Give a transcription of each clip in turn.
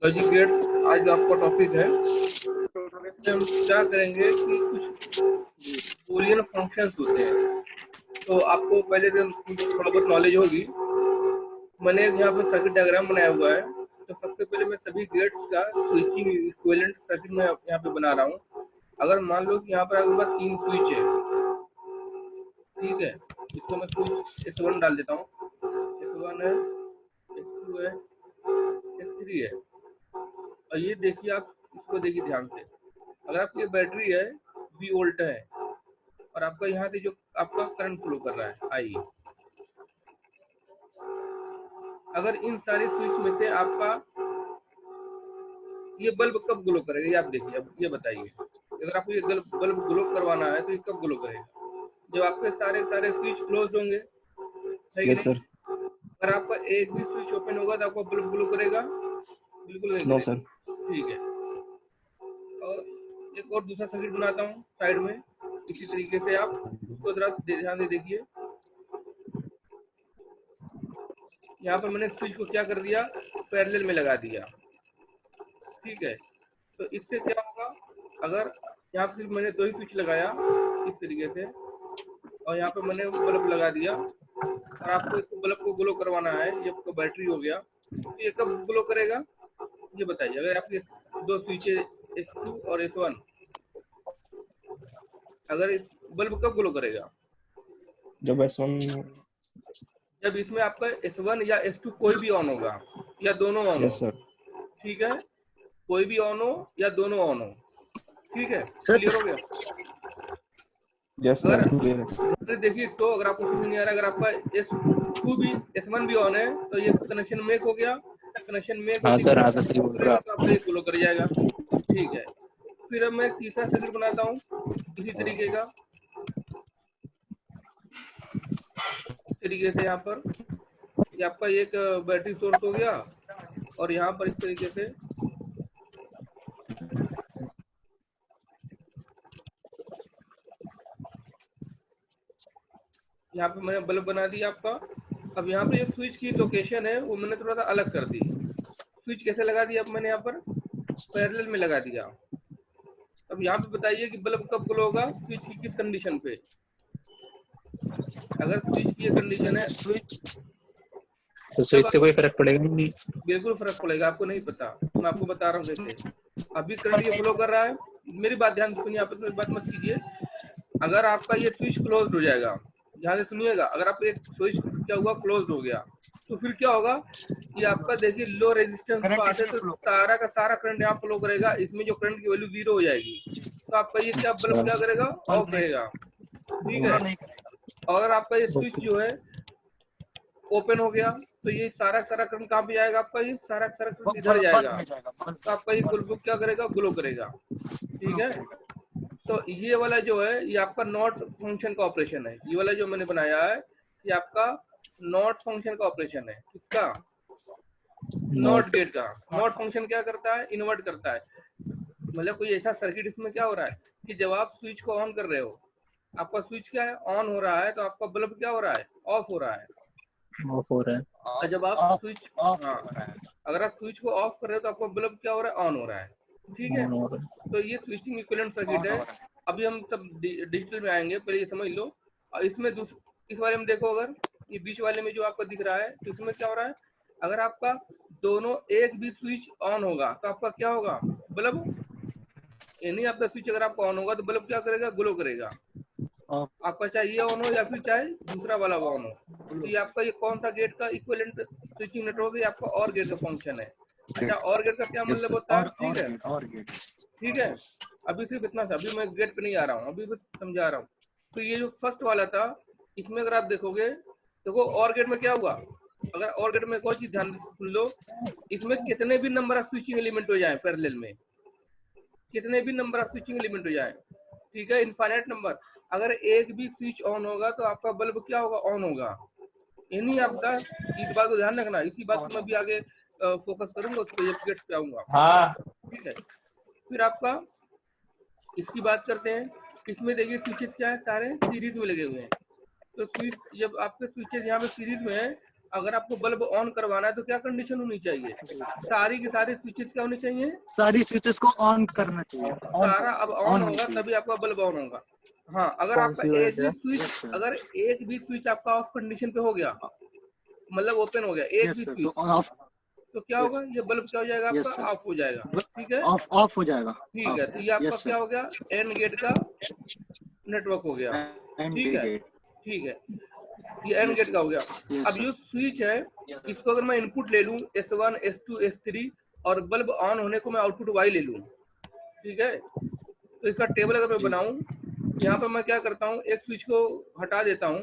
Logic gates आज आपका topic है। इसमें हम क्या करेंगे कि कुछ बूलियन फंक्शंस होते हैं, तो आपको पहले से थोड़ा बहुत नॉलेज होगी। मैंने यहाँ पे सर्किट डायग्राम बनाया हुआ है, तो सबसे पहले मैं सभी गेट्स का स्विचिंग इक्विवेलेंट सर्किट में यहाँ पे बना रहा हूँ। अगर मान लो कि यहाँ पर आपके पास 3 स्विच है, ठीक है, इसको मैं स्विच S1 डाल देता हूँ। S1 है, S2 है, S3 है। और ये देखिए, आप इसको देखिए ध्यान से। अगर आपकी बैटरी है, V वोल्ट है, और आपका यहाँ से जो आपका करंट फ्लो कर रहा है आई, अगर इन सारे स्विच में से आपका ये बल्ब कब ग्लो करेगा, ये आप देखिए। अब ये बताइए, अगर आपको ये बल्ब ग्लो करवाना है तो ये कब ग्लो करेगा? जब आपके सारे सारे स्विच क्लोज होंगे, है कि यस नहीं? सर। अगर आपका एक भी स्विच ओपन होगा तो आपका बल्ब ग्लो करेगा? बिल्कुल नहीं नो करेगा। सर। ठीक है। और एक और दूसरा सर्किट बनाता हूँ साइड में, इसी तरीके से आप उसको जरा ध्यान से देखिए। यहाँ पर मैंने स्विच को क्या कर दिया, पैरेलल में लगा दिया। ठीक है, तो इससे क्या होगा, अगर यहाँ पर मैंने 2 ही स्विच लगाया इस तरीके से, और यहाँ पे मैंने बल्ब लगा दिया, और आपको इस बल्ब को ग्लो करवाना है, ये आपका बैटरी हो गया, तो ये कब ग्लो करेगा ये बताइए। अगर आपके 2 स्विच है, S2 और S1, अगर इस बल्ब कब ग्लो करेगा? जब S1। जब इसमें आपका S1 या S2 कोई भी ऑन होगा, या दोनों ऑन हो। Yes sir. ठीक है, कोई भी ऑन हो या दोनों ऑन हो। ठीक है, सर क्लियर हो गया? यस अगर सर, क्लियर है। देखिए, तो अगर आपको समझ नहीं आ रहा, अगर आपका S2 भी S1 भी ऑन है तो ये कनेक्शन मेक हो गया। कनेक्शन मेक हाँ होने के सर, हाँ बाद सर, सही बोल रहे करेगा हो तो आपका ये ग्लो कर जाएगा। ठीक है, फिर अब मैं तीसरा सर्किट बनाता हूँ इसी तरीके का, इस तरीके से। यहाँ पर ये आपका एक बैटरी सोर्स हो गया, और यहाँ पर इस तरीके से यहाँ पे मैंने बल्ब बना दिया आपका। अब यहाँ पे जो स्विच की लोकेशन है वो मैंने थोड़ा सा अलग कर दी। स्विच कैसे लगा दिया, अब मैंने यहाँ पर पैरेलल में लगा दिया। अब यहाँ पे बताइए कि बल्ब कब ग्लो होगा, स्विच की किस कंडीशन पे? अगर स्विच की ये कंडीशन है, स्विच तो जब स्विच से कोई फर्क पड़ेगा नहीं। बिल्कुल फर्क पड़ेगा, आपको नहीं पता, मैं आपको बता रहा हूँ कैसे। अभी करंट ये फ्लो कर रहा है, मेरी बात ध्यान से सुनिए, आप मेरी बात मत कीजिए। अगर आपका ये स्विच क्लोज हो जाएगा, ध्यान से सुनिएगा, अगर आप एक स्विच क्या हुआ, क्लोज हो गया, तो फिर क्या होगा, ये आपका देखिए लो रेजिस्टेंस पार्ट है, तो सारा का सारा करंट यहाँ फ्लो करेगा, इसमें जो करंट की वैल्यू 0 हो जाएगी, तो आपका ये क्या बल्ब क्या करेगा, ऑफ रहेगा। ठीक है, अगर आपका ये स्विच जो है ओपन हो गया, तो ये सारा सारा करंट कहाँ पे जाएगा, आपका ये सारा सारा करंट इधर जाएगा, तो आपका ये बल्ब क्या करेगा, ग्लो करेगा। ठीक है, तो ये वाला जो है ये आपका नॉट फंक्शन का ऑपरेशन है। ये वाला जो मैंने बनाया है ये आपका नॉट फंक्शन का ऑपरेशन है। किसका? नॉट गेट का। नॉट फंक्शन क्या करता है, इन्वर्ट करता है। मतलब कोई ऐसा सर्किट, इसमें क्या हो रहा है कि जब आप स्विच को ऑन कर रहे हो, आपका स्विच क्या है, ऑन हो रहा है, तो आपका बल्ब क्या हो रहा है, ऑफ हो रहा है। ऑफ हो रहा है। और जब आप स्विच, हाँ, अगर आप स्विच को ऑफ कर रहे हो तो आपका बल्ब क्या हो रहा है, ऑन हो रहा है। ठीक है, ऑन हो रहा है। तो ये स्विचिंग इक्विवेलेंट सर्किट है। अभी हम सब डिजिटल में आएंगे, पहले ये समझ लो। और इसमें इस वाले में देखो, अगर ये बीच वाले में जो आपको दिख रहा है, तो इसमें क्या हो रहा है, अगर आपका दोनों एक भी स्विच ऑन होगा तो आपका क्या होगा, बल्ब, यानी आपका स्विच अगर आपका ऑन होगा तो बल्ब क्या करेगा, ग्लो करेगा। आपका चाहे ये ऑन हो या फिर चाहे दूसरा वाला ऑन हो। तो ये आपका ये कौन सा गेट का इक्विवेलेंट स्विचिंग नेटवर्क है, आपका और गेट का फंक्शन है। अच्छा, और गेट का क्या यस मतलब सर। होता है? ठीक है, ठीक है, अभी सिर्फ इतना था, अभी मैं गेट पे नहीं आ रहा हूँ, अभी बस समझा रहा हूँ। तो ये जो फर्स्ट वाला था, इसमें अगर आप देखोगे, देखो और गेट में क्या हुआ, अगर और गेट में एक और चीज ध्यान से सुन लो, इसमें कितने भी नंबर ऑफ स्विचिंग एलिमेंट हो जाए पैरेलल में, कितने भी नंबर ऑफ स्विचिंग एलिमेंट हो जाए, ठीक है, इनफाइनाइट नंबर, अगर एक भी स्विच ऑन होगा तो आपका बल्ब क्या होगा, ऑन होगा। इन्हीं आपका, इस बात को ध्यान रखना, इसी बात को मैं भी आगे फोकस करूंगा, उस पर गेट पे आऊंगा। हाँ, ठीक है, फिर आपका इसकी बात करते हैं। इसमें देखिए स्विचेस क्या है, सारे सीरीज में लगे हुए हैं। तो स्विच, जब आपके स्विचेस यहाँ पे सीरीज में है, अगर आपको बल्ब ऑन करवाना है तो क्या कंडीशन होनी चाहिए? सारी की सारी स्विचेस क्या होनी चाहिए? सारी स्विचेस को ऑन करना चाहिए, सारा अब ऑन ऑन होगा तभी आपका बल्ब ऑन होगा। हाँ, अगर आपका एक भी स्विच, Yes, sir. अगर एक भी स्विच आपका ऑफ कंडीशन पे हो गया, मतलब ओपन हो गया एक यस भी सर, स्विच, तो ऑफ, तो क्या होगा? ये बल्ब क्या हो जाएगा? Yes, आपका sir. ऑफ हो जाएगा। ठीक है, ऑफ हो जाएगा। ठीक है। तो ये आपका Yes, sir. क्या हो गया? एंड गेट का नेटवर्क हो गया। एंड ठीक है, गेट, ठीक है, ये एंड गेट का हो गया। Yes, अब sir. ये स्विच है, इसको अगर मैं इनपुट ले लूं S1 S2 S3 और बल्ब ऑन होने को मैं आउटपुट Y ले लूं, ठीक है, तो इसका टेबल अगर मैं बनाऊं, यहाँ पर मैं क्या करता हूँ, एक स्विच को हटा देता हूँ,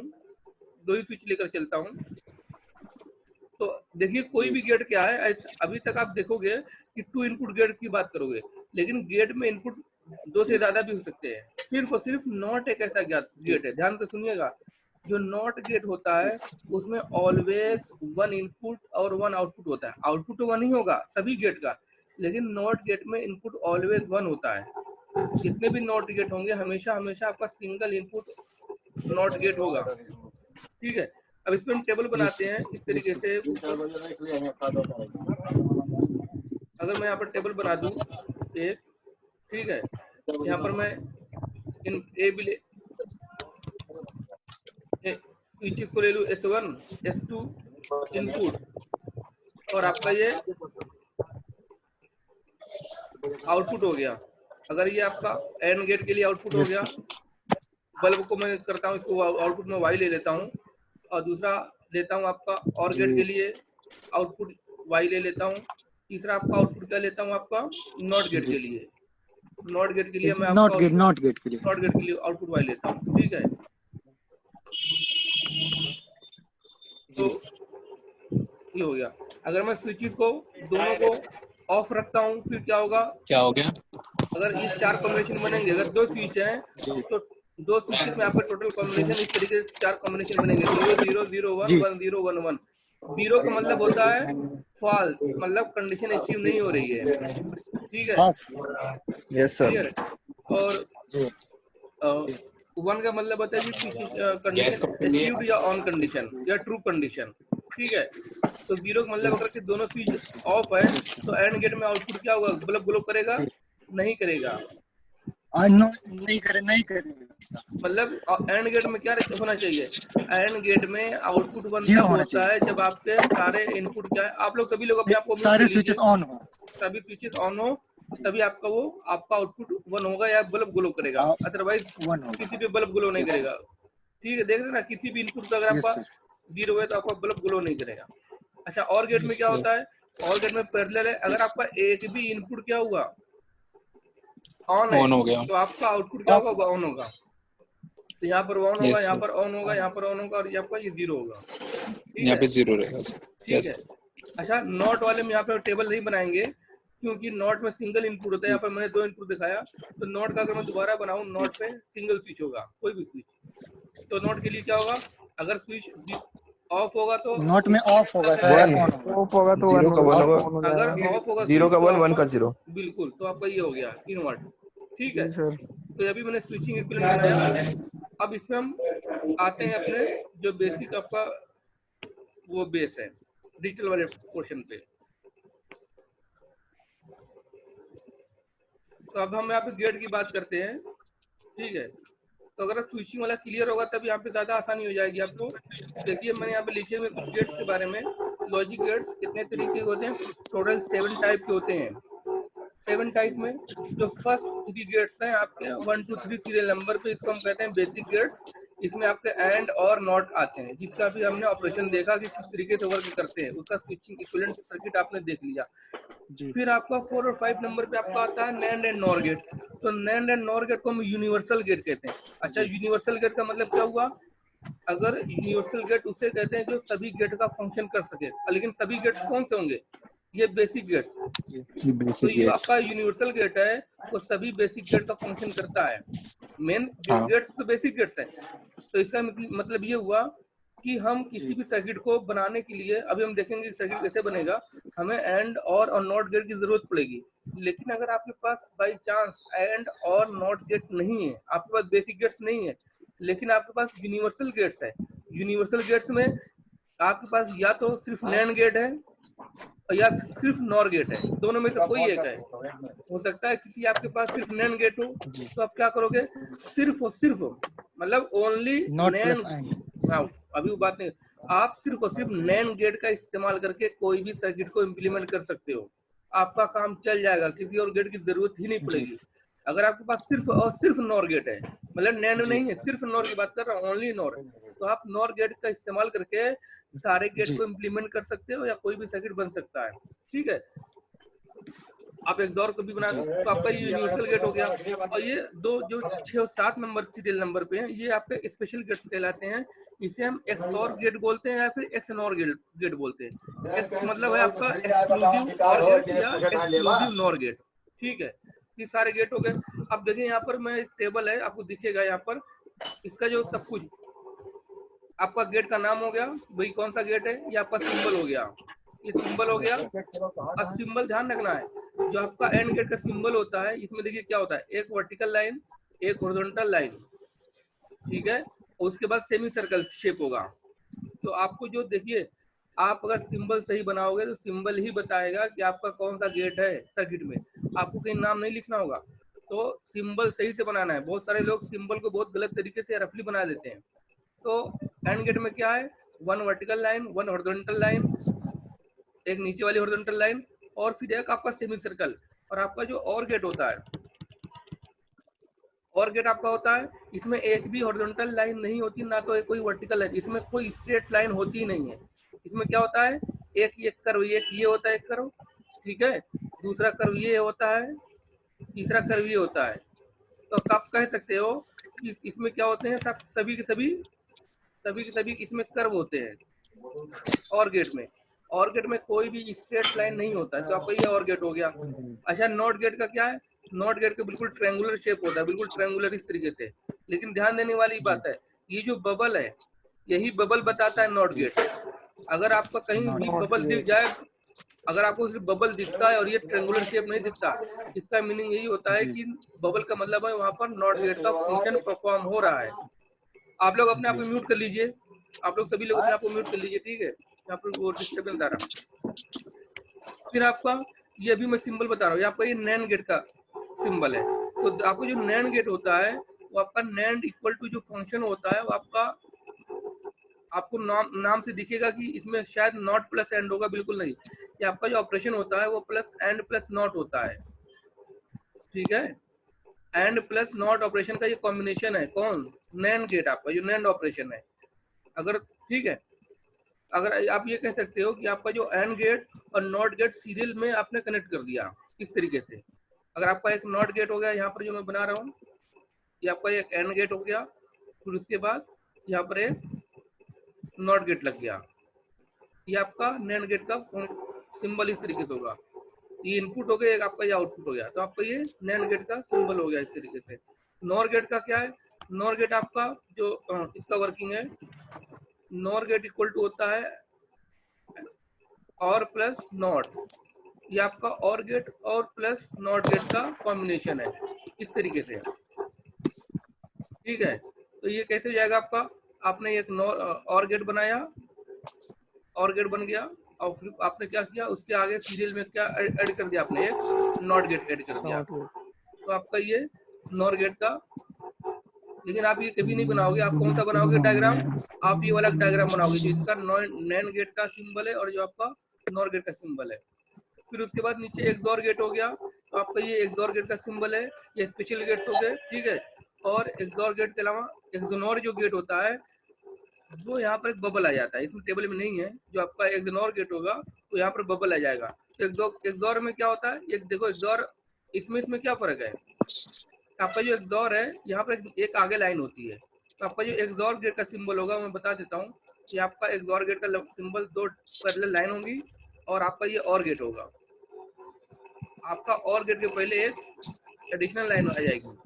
दो ही स्विच लेकर चलता हूँ। तो देखिए कोई भी गेट क्या है, अभी तक आप देखोगे कि 2 इनपुट गेट की बात करोगे, लेकिन गेट में इनपुट 2 से ज्यादा भी हो सकते हैं। सिर्फ और सिर्फ नॉट एक ऐसा गेट है, ध्यान से सुनिएगा, जो नॉट गेट होता है उसमें ऑलवेज 1 इनपुट और 1 आउटपुट होता है। आउटपुट तो 1 ही होगा सभी गेट का, लेकिन नॉट गेट में इनपुट ऑलवेज 1 होता है। जितने भी नॉट गेट होंगे हमेशा हमेशा आपका सिंगल इनपुट नॉट गेट होगा। ठीक है, अब इसमें हम टेबल बनाते हैं इस तरीके से। अगर मैं यहाँ पर टेबल बना दूं एक, ठीक है, यहाँ पर मैं इन ए भी ले स्विच को ले लूं S1 S2 इनपुट, और आपका ये आउटपुट हो गया। अगर ये आपका एंड गेट के लिए आउटपुट हो गया, बल्ब को मैं करता हूँ इसको आउटपुट में Y ले लेता हूँ, और दूसरा लेता हूँ आपका और गेट के लिए आउटपुट Y ले लेता हूँ, तीसरा आपका आउटपुट क्या लेता हूँ आपका नॉट गेट के लिए। नॉट गेट के लिए मैं नॉट आपका गेट के लिए, नॉट गेट के लिए आउटपुट Y लेता हूँ। ठीक है, तो ये हो गया। अगर मैं स्विच को दोनों को ऑफ रखता हूँ फिर क्या होगा? क्या हो गया? अगर ये 4 कॉम्बिनेशन बनेंगे, अगर 2 स्विच हैं तो 2 स्विचेस में आपका टोटल कॉम्बिनेशन इस तरीके से 4 कॉम्बिनेशन बनेंगे, 0 0 0 1 1 0 1 1। 0 का मतलब होता है फॉल्स, मतलब कंडीशन अचीव नहीं हो रही है। ठीक है, यस सर। क्लियर। और 1 का मतलब होता है कि कंडीशन अचीव्ड या ऑन कंडीशन या ट्रू कंडीशन। ठीक है, तो 0 का मतलब अगर कि दोनों स्विच ऑफ है तो एंड गेट में आउटपुट क्या होगा? बल्ब ग्लो करेगा? नहीं करेगा। नहीं करेगा। मतलब एंड गेट में क्या होना चाहिए? एंड गेट में आउटपुट 1 तब होता है जब आपके सारे इनपुट क्या है, आप लोग सभी लोग अपने आप को सारे स्विचेस ऑन हो, सभी स्विचेस ऑन हो, तभी आपका आपका आउटपुट 1 होगा या बल्ब ग्लो करेगा, अदरवाइज किसी पे बल्ब ग्लो नहीं करेगा। ठीक है, देख रहे ना, किसी भी इनपुट पे अगर आपका 0 है तो आपका बल्ब ग्लो नहीं करेगा। अच्छा, और गेट में क्या होता है? और गेट में पैरेलल है, अगर आपका एक भी इनपुट क्या हुआ? ऑन हो गया, तो आपका आउटपुट क्या होगा? ऑन होगा। तो यहाँ पर ऑन होगा, यहाँ पर ऑन होगा, यहाँ पर ऑन होगा, और यहाँ पर ये 0 होगा। यहाँ पे 0 रहेगा। ठीक है। अच्छा, नॉट वाले में यहाँ पे टेबल नहीं बनाएंगे क्योंकि नॉट में सिंगल इनपुट होता है। यहाँ पर मैंने 2 इनपुट दिखाया, तो नॉट का अगर मैं दोबारा बनाऊं, नॉट पे सिंगल स्विच होगा, कोई भी स्विच। तो नॉट के लिए क्या होगा? अगर स्विच ऑफ होगा तो नॉट में ऑफ होगा, ऑफ होगा तो 0 का 1 होगा, अगर ऑफ होगा 0 का 1 1 का 0। बिल्कुल, तो आपका ये हो गया इनवर्ट। ठीक है, सर। तो अभी मैंने स्विचिंग इक्विवेलेंट बनाया। अब इसमें हम आते हैं अपने जो बेसिक आपका वो बेस है डिजिटल वाले पोर्शन पे। तो अब हम यहाँ पे गेट की बात करते हैं। ठीक है, तो अगर स्विचिंग वाला क्लियर होगा तब यहाँ पे ज्यादा आसानी हो जाएगी आपको। देखिए मैंने यहाँ पे लिखे हुए कुछ गेट्स के बारे में। लॉजिक गेट्स कितने तरीके के होते हैं? टोटल 7 टाइप के होते हैं। 7 टाइप में जो फर्स्ट 3 गेट्स हैं आपके 1 2 3 सीरियल नंबर पे, इसको हम कहते हैं बेसिक गेट्स। इसमें आपके एंड और नॉट आते हैं, जिसका भी हमने ऑपरेशन देखा कि किस तरीके से वर्क करते हैं, उसका स्विचिंग इक्विवेलेंट सर्किट आपने देख लिया। फिर आपका 4 और 5 नंबर पे आपका आता है नैंड एंड नॉर गेट। तो नैंड एंड नॉर गेट को हम यूनिवर्सल गेट कहते हैं। अच्छा, यूनिवर्सल गेट का मतलब क्या हुआ? अगर यूनिवर्सल गेट उसे कहते हैं जो सभी गेट का फंक्शन कर सके। लेकिन सभी गेट्स कौन से होंगे? ये बेसिक गेट। तो ये आपका यूनिवर्सल गेट है, वो सभी बेसिक गेट का फंक्शन करता है। मेन गेट्स तो बेसिक गेट्स है। तो इसका मतलब ये हुआ कि हम किसी भी सर्किट को बनाने के लिए, अभी हम देखेंगे सर्किट कैसे बनेगा, हमें एंड और नॉट गेट की जरूरत पड़ेगी। लेकिन अगर आपके पास बाई चांस एंड और नॉट गेट नहीं है, आपके पास बेसिक गेट्स नहीं है, लेकिन आपके पास यूनिवर्सल गेट्स है। यूनिवर्सल गेट्स में आपके पास या तो सिर्फ नैंड गेट है या सिर्फ नॉर गेट है, दोनों में से कोई एक है। हो सकता है किसी आपके पास सिर्फ नैंड गेट हो, तो आप क्या करोगे, सिर्फ और सिर्फ मतलब ओनली नैंड। हाँ, अभी वो बात नहीं, आप सिर्फ और सिर्फ नैंड गेट का इस्तेमाल करके कोई भी सर्किट को इम्प्लीमेंट कर सकते हो, आपका काम चल जाएगा, किसी और गेट की जरूरत ही नहीं पड़ेगी। अगर आपके पास सिर्फ और सिर्फ नॉर गेट है, मतलब नैंड नहीं है, सिर्फ नॉर की बात कर रहा हूँ, ओनली नॉर, तो आप नॉर गेट का इस्तेमाल करके सारे गेट को इम्प्लीमेंट कर सकते हो या कोई भी सर्किट बन सकता है। ठीक है, आप एक दौर को भी बना दो तो आपका ये यूनिवर्सल गेट हो गया। और ये दो जो 6 और 7 नंबर सीरियल नंबर पे हैं, ये आपके स्पेशल गेट्स कहलाते हैं। इसे हम एक्सऑर गेट बोलते हैं या फिर एक्सनॉर गेट बोलते हैं। एक्स मतलब है आपका एक्सक्लूसिव ऑर गेट या एक्सक्लूसिव नॉर गेट। ठीक है, ये सारे गेट हो गए। अब देखिए यहाँ पर मैं टेबल है, आपको दिखेगा यहाँ पर, इसका जो सब कुछ आपका गेट का नाम हो गया, भाई कौन सा गेट है, ये आपका सिंबल हो गया, ये सिंबल हो गया। अब सिंबल ध्यान रखना है, जो आपका एंड गेट का सिंबल होता है, इसमें देखिए क्या होता है, एक वर्टिकल लाइन, एक हॉरिजॉन्टल लाइन, ठीक है, और उसके बाद सेमी सर्कल शेप होगा। तो आपको जो देखिए, आप अगर सिंबल सही बनाओगे तो सिंबल ही बताएगा कि आपका कौन सा गेट है सर्किट में, आपको कहीं नाम नहीं लिखना होगा। तो सिंबल सही से बनाना है। बहुत सारे लोग सिंबल को बहुत गलत तरीके से रफली बना देते हैं। तो एंड गेट में क्या है, 1 वर्टिकल लाइन, 1 हॉरिजॉन्टल लाइन, एक नीचे वाली हॉरिजॉन्टल लाइन, और फिर एक आपका सेमी सर्कल। और आपका जो और गेट होता है, और गेट आपका होता है, इसमें एक भी हॉरिजॉन्टल लाइन नहीं होती, ना तो कोई वर्टिकल लाइन, इसमें कोई स्ट्रेट लाइन होती ही नहीं है। इसमें क्या होता है, एक कर्व, एक ये होता है, एक कर्व, ठीक है, दूसरा कर्व ये होता है, तीसरा कर्व ये होता है। तो आप कह सकते हो कि इसमें क्या होते हैं, सभी के सभी इसमें कर्व होते हैं। और गेट में कोई भी स्ट्रेट लाइन नहीं होता है, तो आपका ये और गेट हो गया। अच्छा, नॉट गेट का क्या है, नॉट गेट का बिल्कुल ट्रायंगुलर शेप होता है, बिल्कुल ट्रायंगुलर इस तरीके से। लेकिन ध्यान देने वाली बात है, ये जो बबल है, यही बबल बताता है नॉट गेट। अगर आपका कहीं भी बबल दिख जाए, अगर आपको सिर्फ बबल दिखता है और ये ट्रायंगुलर शेप नहीं दिखता, इसका मीनिंग यही होता है कि बबल का मतलब है वहां पर नॉट गेट का फंक्शन परफॉर्म हो रहा है। आप लोग अपने आप को म्यूट कर लीजिए, आप लोग सभी लोग अपने आप को म्यूट कर लीजिए, ठीक है, यहाँ पर वो डिस्टर्बेंस आ रहा। फिर आपका ये अभी मैं सिंबल बता रहा हूँ, आपका ये नैंड गेट का सिंबल है। तो आपको जो नैंड गेट होता है, वो आपका नैंड इक्वल टू जो फंक्शन होता है, वो आपका आपको नाम से दिखेगा कि इसमें शायद नॉट प्लस एंड होगा, बिल्कुल नहीं। ये आपका जो ऑपरेशन होता है वो प्लस एंड प्लस नॉट होता है, ठीक है, एंड प्लस नॉट ऑपरेशन का ये कॉम्बिनेशन है। कौन, नैंड गेट, आपका जो नैंड ऑपरेशन है। अगर ठीक है, अगर आप ये कह सकते हो कि आपका जो एंड गेट और नॉट गेट सीरियल में आपने कनेक्ट कर दिया इस तरीके से। अगर आपका एक नॉट गेट हो गया यहाँ पर जो मैं बना रहा हूँ, ये आपका एक एंड गेट हो गया, फिर उसके बाद यहाँ पर एक नॉट गेट लग गया, ये आपका नैंड गेट का सिंबल इस तरीके से होगा। ये इनपुट हो गया, एक आपका ये आउटपुट हो गया, तो आपका ये नैंड गेट का सिंबल हो गया इस तरीके से। नॉर गेट का क्या है, नॉर गेट आपका जो इसका वर्किंग है, नॉर गेट इक्वल टू होता है और प्लस नॉट, ये आपका और गेट और प्लस नॉट गेट का कॉम्बिनेशन है इस तरीके से, ठीक है। तो ये कैसे हो जाएगा आपका, आपने एक और गेट बनाया, और गेट बन गया, और फिर आपने क्या किया, उसके आगे सीरियल में क्या ऐड कर दिया, आपने एक नॉट गेट ऐड कर दिया। तो आपका ये नॉर गेट का, लेकिन आप ये कभी नहीं बनाओगे। आप कौन सा बनाओगे डायग्राम, आप ये वाला डायग्राम बनाओगे जो इसका नैंड गेट का सिंबल है और जो आपका नॉर गेट का सिंबल है। फिर उसके बाद नीचे एक्सॉर गेट हो गया, तो आपका ये एक्सॉर गेट का सिंबल है, ये स्पेशल गेट्स हो गए, ठीक है। और एक्सॉर गेट के अलावा एक्सोनोर जो गेट होता है, वो यहाँ पर एक बबल आ जाता है, इसमें टेबल में नहीं है। जो आपका एक्सोनोर गेट होगा तो यहाँ पर बबल आ जाएगा। तो एक्सॉर में क्या होता है, ये देखो एक्सॉर, इसमें क्या फर्क है, आपका जो एक्सॉर है यहाँ पर एक आगे लाइन होती है। तो आपका जो एक्सॉर गेट का सिंबल होगा, मैं बता देता हूँ कि आपका एक्सॉर गेट का सिंबल 2 पैरेलल लाइन होंगी, और आपका ये और गेट होगा। आपका और गेट के पहले एक एडिशनल लाइन आ जाएगी,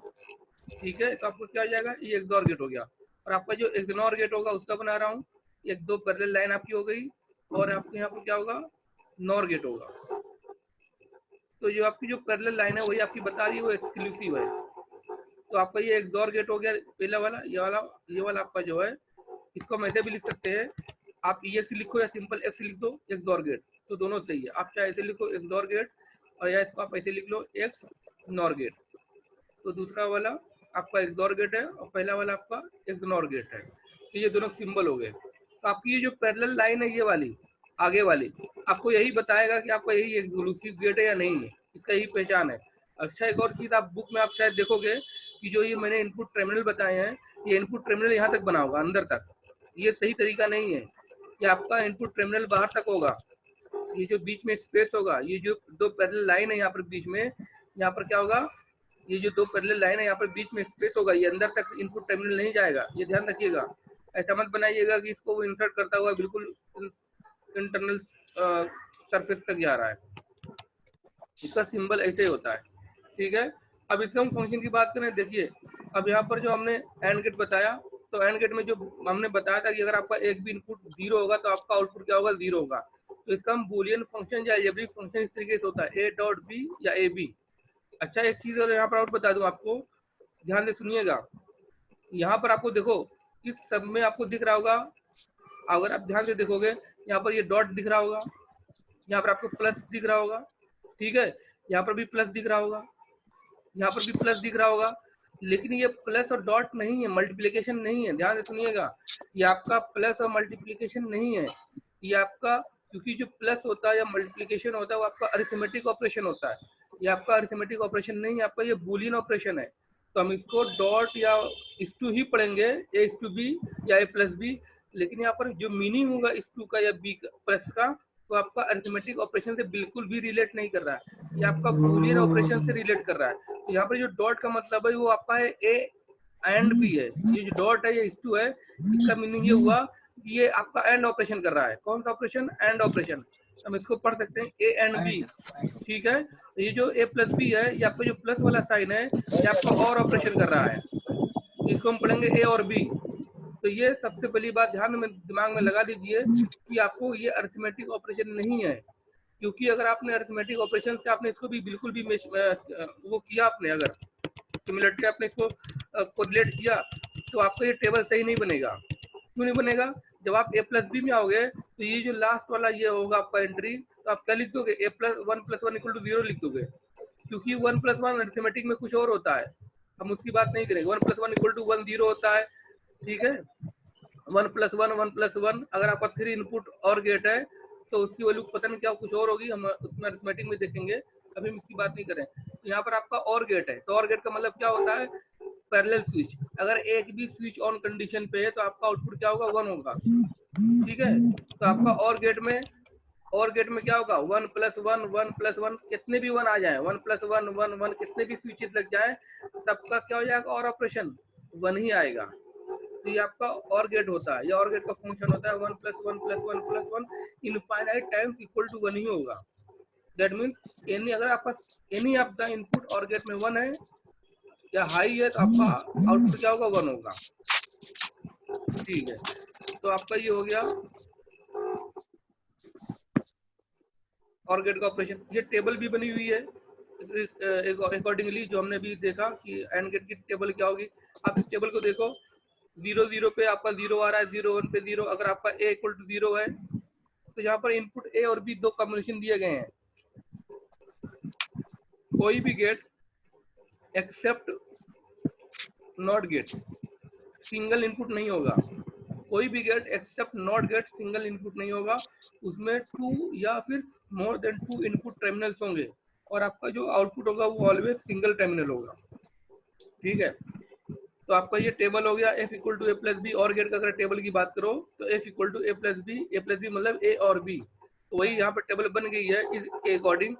ठीक है। तो आपको क्या हो जाएगा, ये एक्सॉर गेट हो गया। और आपका जो एक्सनॉर गेट होगा उसका बना रहा हूँ, एक 2 पैरेलल लाइन आपकी हो गई, और आपके यहाँ पर क्या होगा, नॉर गेट होगा। तो जो आपकी जो पैरेलल लाइन है वही आपकी बता रही है, वो एक्सक्लूसिव है। तो आपका ये एक्सॉर गेट हो गया पहला वाला, ये वाला आपका जो है, इसको हम ऐसे भी लिख सकते हैं आप EX लिखो या सिंपल X लिख दो, XOR गेट, तो दोनों सही है। आप चाहे ऐसे लिखो XOR गेट, और या इसको आप ऐसे लिख लो XNOR गेट। तो दूसरा वाला आपका XOR गेट है और पहला वाला आपका XNOR गेट है। तो ये दोनों सिंबल हो गए। तो आपकी ये जो पैरेलल लाइन है, ये वाली आगे वाली, आपको यही बताएगा कि आपका यही एक्सक्लूसिव गेट है या नहीं है, इसका यही पहचान है। अच्छा, एक और चीज आप बुक में आप शायद देखोगे कि जो ये मैंने इनपुट टर्मिनल बताए हैं, ये इनपुट टर्मिनल यहाँ तक बना होगा, अंदर तक। ये सही तरीका नहीं है। ये आपका इनपुट टर्मिनल बाहर तक होगा। ये जो बीच में स्पेस होगा, ये जो दो पैरेलल लाइन है यहाँ पर बीच में, यहाँ पर क्या होगा, ये जो दो पैरेलल लाइन है यहाँ पर बीच में स्पेस होगा, ये अंदर तक इनपुट टर्मिनल नहीं जाएगा, ये ध्यान रखिएगा। ऐसा मत बनाइएगा कि इसको वो इंसर्ट करता हुआ बिल्कुल इंटरनल सरफेस तक जा रहा है। इसका सिंबल ऐसे ही होता है, ठीक है। अब इसका हम फंक्शन की बात करें, देखिए अब यहाँ पर जो हमने एंड गेट बताया, तो एंड गेट में जो हमने बताया था कि अगर आपका एक भी इनपुट 0 होगा तो आपका आउटपुट क्या होगा, 0 होगा। तो इसका हम बूलियन फंक्शन या अलजेब्रिक फंक्शन इस तरीके से होता है, a डॉट b या ab। अच्छा, एक चीज और यहाँ पर और बता दूं आपको, ध्यान से सुनिएगा। यहाँ पर आपको देखो, इस सब में आपको दिख रहा होगा, अगर आप ध्यान से देखोगे, यहाँ पर ये डॉट दिख रहा होगा, यहाँ पर आपको प्लस दिख रहा होगा, ठीक है। यहाँ पर भी प्लस दिख रहा होगा, यहाँ पर भी प्लस दिख रहा होगा, लेकिन ये प्लस और डॉट नहीं है, मल्टीप्लिकेशन नहीं है। ध्यान से सुनिएगा, ये आपका प्लस और मल्टीप्लिकेशन नहीं है, ये आपका, क्योंकि जो प्लस होता है या मल्टीप्लिकेशन होता है वो आपका अरिथमेटिक ऑपरेशन होता है। ये आपका अरिथमेटिक ऑपरेशन नहीं है, आपका ये बूलियन ऑपरेशन है। तो हम इसको डॉट या इस टू ही पढ़ेंगे, ए इस टू बी या ए प्लस बी। लेकिन यहाँ पर जो मीनिंग होगा इस टू का या बी प्लस का, तो आपका अरिथमेटिक ऑपरेशन से बिल्कुल भी रिलेट नहीं कर रहा है, ये आपका बूलियन ऑपरेशन से रिलेट कर रहा है। तो यहाँ पर जो डॉट का मतलब है वो आपका है ए एंड बी है। ये जो डॉट है ये इस टू है, इसका मीनिंग ये हुआ कि ये आपका एंड ऑपरेशन कर रहा है। कौन सा ऑपरेशन, एंड ऑपरेशन। हम इसको पढ़ सकते हैं ए एंड बी, ठीक है। तो ये जो ए प्लस बी है, ये आपका जो प्लस वाला साइन है, ये आपका और ऑपरेशन कर रहा है, इसको हम पढ़ेंगे ए और बी। तो ये सबसे पहली बात ध्यान में दिमाग में लगा दीजिए कि आपको ये अरिथमेटिक ऑपरेशन नहीं है, क्योंकि अगर आपने अरिथमेटिक ऑपरेशन से आपने इसको भी बिल्कुल भी वो किया, आपने अगर सिमिलरिटी आपने इसको कोरिलेट किया, तो आपका ये टेबल सही नहीं बनेगा। क्यों नहीं बनेगा, जब आप ए प्लस बी में आओगे तो ये जो लास्ट वाला ये होगा आपका एंट्री, तो आप क्या लिख दोगे, ए प्लस वन इक्वल टू 0 लिख दोगे, क्योंकि 1 + 1 अरिथमेटिक में कुछ और होता है, हम उसकी बात नहीं करेंगे। 1 + 1 इक्वल टू 1 0 होता है, ठीक है। 1 + 1 1 + 1, अगर आपका 3 इनपुट और गेट है तो उसकी वैल्यू पता नहीं क्या कुछ और होगी, हम उसमें अरिथमेटिक में देखेंगे, अभी हम इसकी बात नहीं करें। तो यहाँ पर आपका और गेट है, तो और गेट का मतलब क्या होता है, पैरेलल स्विच। अगर एक भी स्विच ऑन कंडीशन पे है तो आपका आउटपुट क्या होगा, 1 होगा, ठीक है। तो आपका और गेट में क्या होगा, 1 + 1 1 + 1, कितने भी 1 आ जाए, 1 + 1 1 1, कितने भी स्विचेस लग जाए, सबका क्या हो जाएगा, और ऑपरेशन 1 ही आएगा। तो ये आपका और गेट होता है, ये और गेट का फंक्शन होता है 1 + 1 + 1 + 1 इनफाइनाइट टाइम्स इक्वल टू 1 ही होगा। दैट मीन्स एनी, अगर आपका एनी ऑफ द इनपुट और गेट में 1 है या हाई है, तो आपका आउटपुट क्या होगा, 1 होगा, ठीक है। तो आपका ये हो गया और गेट का ऑपरेशन। ये टेबल भी बनी हुई है अकॉर्डिंगली, जो हमने भी देखा कि एंड गेट की टेबल क्या होगी। आप इस टेबल को देखो, 0 0 पे आपका 0 आ रहा है, 0 1 पे 0। अगर आपका a इक्वल टू 0 है तो यहाँ पर इनपुट a और b दो कॉम्बिनेशन दिए गए हैं। कोई भी gate except not gate single input नहीं होगा, कोई भी gate except not gate single input नहीं होगा, उसमें 2 या फिर मोर देन 2 इनपुट टर्मिनल्स होंगे, और आपका जो आउटपुट होगा वो ऑलवेज सिंगल टर्मिनल होगा, ठीक है। तो आपका ये टेबल हो गया f equal to a + b। और गेट का अगर टेबल की बात करो तो f equal to a + b मतलब a और b, तो वही यहाँ पर टेबल बन गई है इस के अकॉर्डिंग,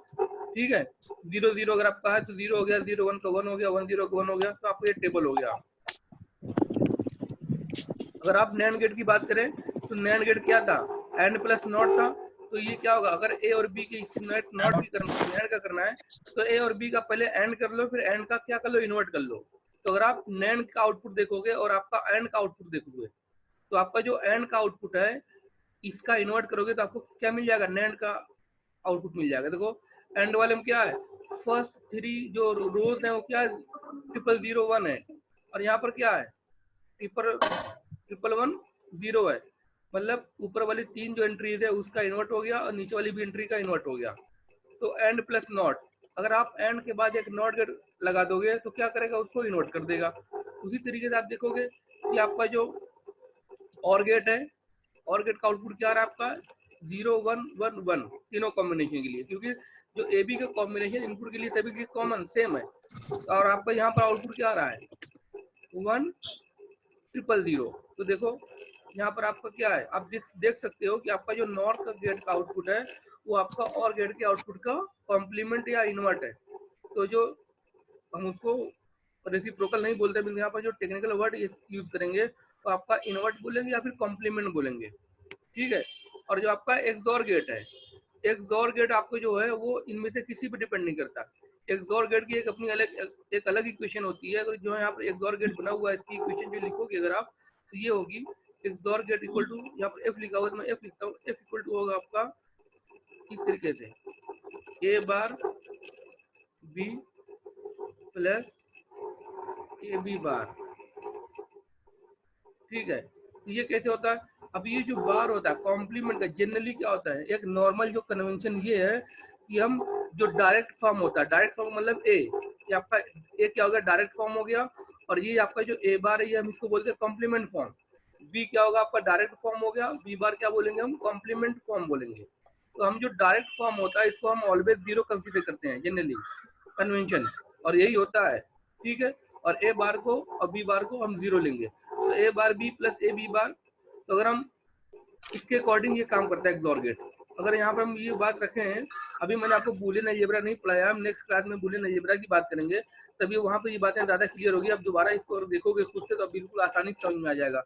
ठीक है। 0 0 अगर आपका है तो 0 हो गया, 0 1 का 1 हो गया, 1 0 का 1 हो गया, तो आपको ये टेबल हो गया। अगर आप नैंड गेट की बात करें तो नैंड गेट क्या था, एंड प्लस नॉट था। तो ये क्या होगा, अगर ए और बी की नॉट की नैंड का करना है तो ए और बी का पहले एंड कर लो, फिर एंड का क्या कर लो, इन्वर्ट कर लो। तो अगर आप नैंड का आउटपुट देखोगे और आपका एंड का आउटपुट देखोगे, तो आपका जो एंड का आउटपुट है इसका इन्वर्ट करोगे तो आपको क्या मिल जाएगा, नैंड का आउटपुट मिल जाएगा। देखो एंड वाले में क्या है, फर्स्ट 3 जो रोज है वो क्या है, 0 0 1 है, और यहाँ पर क्या है, 1 1 0 है। मतलब ऊपर वाली 3 जो एंट्रीज है उसका इन्वर्ट हो गया और नीचे वाली भी एंट्री का इन्वर्ट हो गया। तो एंड प्लस नॉट, अगर आप एंड के बाद एक नॉट गेट लगा दोगे तो क्या करेगा, उसको इन्वर्ट कर देगा। उसी तरीके से आप देखोगे कि आपका जो और गेट है, और गेट का आउटपुट क्या आ रहा है आपका 0 1 1 1 तीनों कॉम्बिनेशन के लिए, क्योंकि जो ए बी का कॉम्बिनेशन इनपुट के लिए सभी की कॉमन सेम है। और आपका यहाँ पर आउटपुट क्या आ रहा है 1 0 0 0। तो देखो यहाँ पर आपका क्या है, आप देख सकते हो कि आपका जो नॉर्थ का गेट का आउटपुट है वो आपका और गेट के आउटपुट का कॉम्प्लीमेंट या इन्वर्ट है। तो जो हम उसको रेसिप्रोकल नहीं बोलते, लेकिन यहाँ पर जो टेक्निकल वर्ड यूज करेंगे तो आपका इन्वर्ट बोलेंगे या फिर कॉम्प्लीमेंट बोलेंगे, ठीक है। और जो आपका एक्सॉर गेट है, एक्सॉर गेट आपको जो है वो इनमें से किसी पे डिपेंड नहीं करता। एक्सॉर गेट की एक अपनी अलग इक्वेशन होती है। अगर जो यहाँ पर एक्सॉर गेट बना हुआ है इसकी इक्वेशन जो लिखोगे अगर आप, तो ये होगी एक्सॉर गेट इक्वल टू, यहाँ पर एफ लिखा हुआ है तो मैं एफ लिखता हूँ, एफ इक्वल टू होगा आपका इस तरीके से A bar B plus A B bar, ठीक है। तो ये कैसे होता है, अब ये जो बार होता है कॉम्प्लीमेंट का जनरली क्या होता है, एक नॉर्मल जो कन्वेंशन ये है कि हम जो डायरेक्ट फॉर्म होता है, डायरेक्ट फॉर्म मतलब ए, ये आपका ए क्या हो गया डायरेक्ट फॉर्म हो गया, और ये आपका जो ए बार है ये हम इसको बोलते हैं कॉम्प्लीमेंट फॉर्म। बी क्या होगा आपका डायरेक्ट फॉर्म हो गया, बी बार क्या बोलेंगे हम कॉम्प्लीमेंट फॉर्म बोलेंगे। तो हम जो डायरेक्ट फॉर्म होता है इसको हम ऑलवेज 0 कंसीडर करते हैं जनरली कन्वेंशन, और यही होता है, ठीक है। और ए बार को और बी बार को हम 0 लेंगे, तो A bar B plus A B bar. तो अगर हम इसके अकॉर्डिंग ये काम करता है एक्सॉर गेट। अगर यहाँ पे हम ये बात रखें हैं, अभी मैंने आपको बूलियन अलजेब्रा नहीं पढ़ाया, हम नेक्स्ट क्लास में बूलियन अलजेब्रा की बात करेंगे, तभी वहाँ पे ये बातें ज्यादा क्लियर होगी। अब दोबारा इसको देखोगे खुद से तो बिल्कुल आसानी से समझ में आ जाएगा,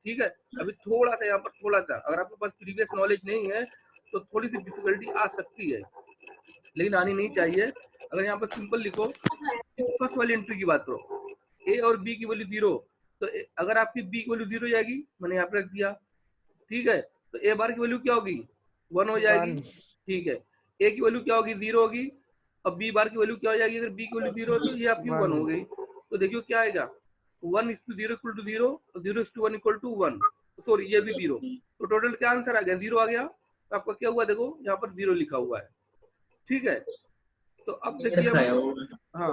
ठीक है। अभी थोड़ा सा यहाँ पर थोड़ा सा अगर आपके पास प्रीवियस नॉलेज नहीं है तो थोड़ी सी डिफिकल्टी आ सकती है, लेकिन आनी नहीं चाहिए। अगर यहाँ पर सिंपल लिखो, फर्स्ट वाली एंट्री की बात करो, ए और बी की वैल्यू 0, तो अगर आपकी बी की वैल्यू 0 हो जाएगी, मैंने यहाँ पर रख दिया, ठीक है। तो ए बार की वैल्यू क्या होगी 1 हो जाएगी, ठीक है। ए की वैल्यू क्या होगी 0 होगी, अब बी बार की वैल्यू क्या हो जाएगी, अगर बी की वैल्यू 0 तो ये आपकी 1 हो गई। तो देखियो क्या आएगा 1 is to 0 equal to 0, 0 is to 1 equal to 1, sorry ये भी 0। तो टोटल क्या आंसर आ गया 0 आ गया। तो आपका क्या हुआ देखो यहाँ पर 0 लिखा हुआ है, ठीक है। तो अब देखिए हाँ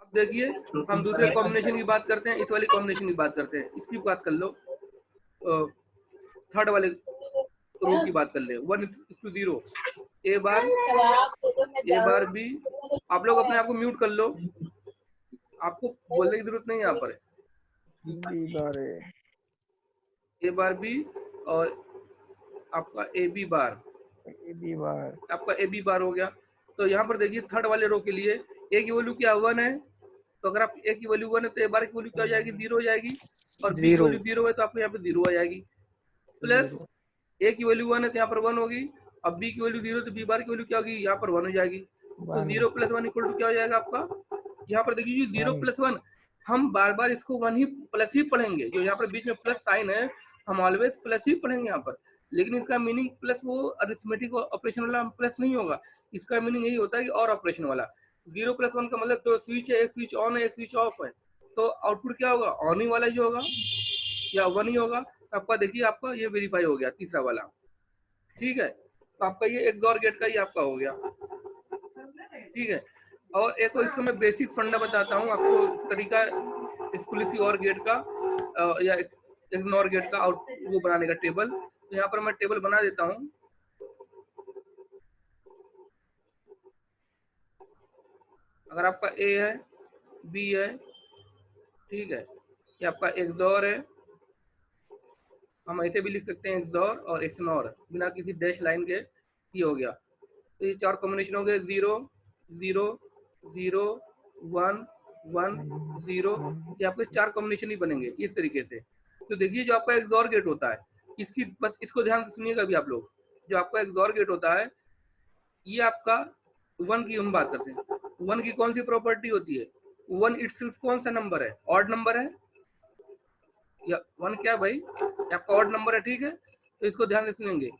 अब देखिए हम दूसरे कॉम्बिनेशन की बात करते हैं, इस वाली कॉम्बिनेशन की बात करते हैं, इसकी बात कर लो, थर्ड वाले रो की बात कर ले, 1 is to 0, A bar B. आप लोग अपने आप को म्यूट कर लो, आपको बोलने की जरूरत नहीं है यहाँ पर। ए बार बी और आपका ए बी बार आपका ए बी बार हो गया। तो यहाँ पर देखिए थर्ड वाले रो के लिए ए की वैल्यू क्या 1 है, तो अगर आप ए की वैल्यू 1 है तो ए बार की वैल्यू क्या हो जाएगी 0 हो जाएगी, और बी की वैल्यू 0 है तो आपको यहाँ पे 0 आ जाएगी, प्लस ए की वैल्यू 1 है तो यहाँ पर 1 होगी, अब बी की वैल्यू 0 तो बी बार की वैल्यू क्या होगी यहाँ पर 1 हो जाएगी। तो 0 + 1 इक्वल टू क्या हो जाएगा आपका, यहाँ पर देखिए 0 + 1, हम बार बार इसको 1 ही प्लस ही पढ़ेंगे, जो यहाँ पर बीच में प्लस साइन है हम ऑलवेज प्लस ही पढ़ेंगे यहाँ पर, लेकिन इसका मीनिंग प्लस वो अरिथमेटिक ऑपरेशन वाला प्लस नहीं होगा, इसका मीनिंग यही होता है कि और ऑपरेशन वाला। 0 + 1 का मतलब तो स्विच है, एक स्विच ऑन है एक स्विच ऑफ है, तो आउटपुट क्या होगा ऑन ही वाला ही होगा या 1 ही होगा। आपका देखिए आपका ये वेरीफाई हो गया तीसरा वाला, ठीक है। तो आपका ये एक्सॉर गेट का ही आपका हो गया, ठीक है। और एक और इसका मैं बेसिक फंडा बताता हूँ आपको तरीका एक्सक्लूसिव और गेट का या एक्सनॉर गेट का आउट वो बनाने का टेबल। तो यहाँ पर मैं टेबल बना देता हूँ, अगर आपका ए है बी है, ठीक है, ये आपका एक्सॉर है, हम ऐसे भी लिख सकते हैं एक्सॉर और एक्सनॉर बिना किसी डैश लाइन के, ये हो गया। तो ये 4 कॉम्बिनेशन हो गए 0 0 0 1 1 0, ये आपके 4 कॉम्बिनेशन ही बनेंगे इस तरीके से। तो देखिए जो आपका एक्सॉर गेट होता है इसकी बस इसको ध्यान से सुनिएगा अभी आप लोग, जो आपका एक्सॉर गेट होता है ये आपका 1 की हम बात करते हैं, 1 की कौन सी प्रॉपर्टी होती है, 1 इटसेल्फ कौन सा नंबर है ऑड नंबर है या 1 क्या भाई आपका ऑड नंबर है, ठीक है। तो इसको ध्यान से सुनेंगे,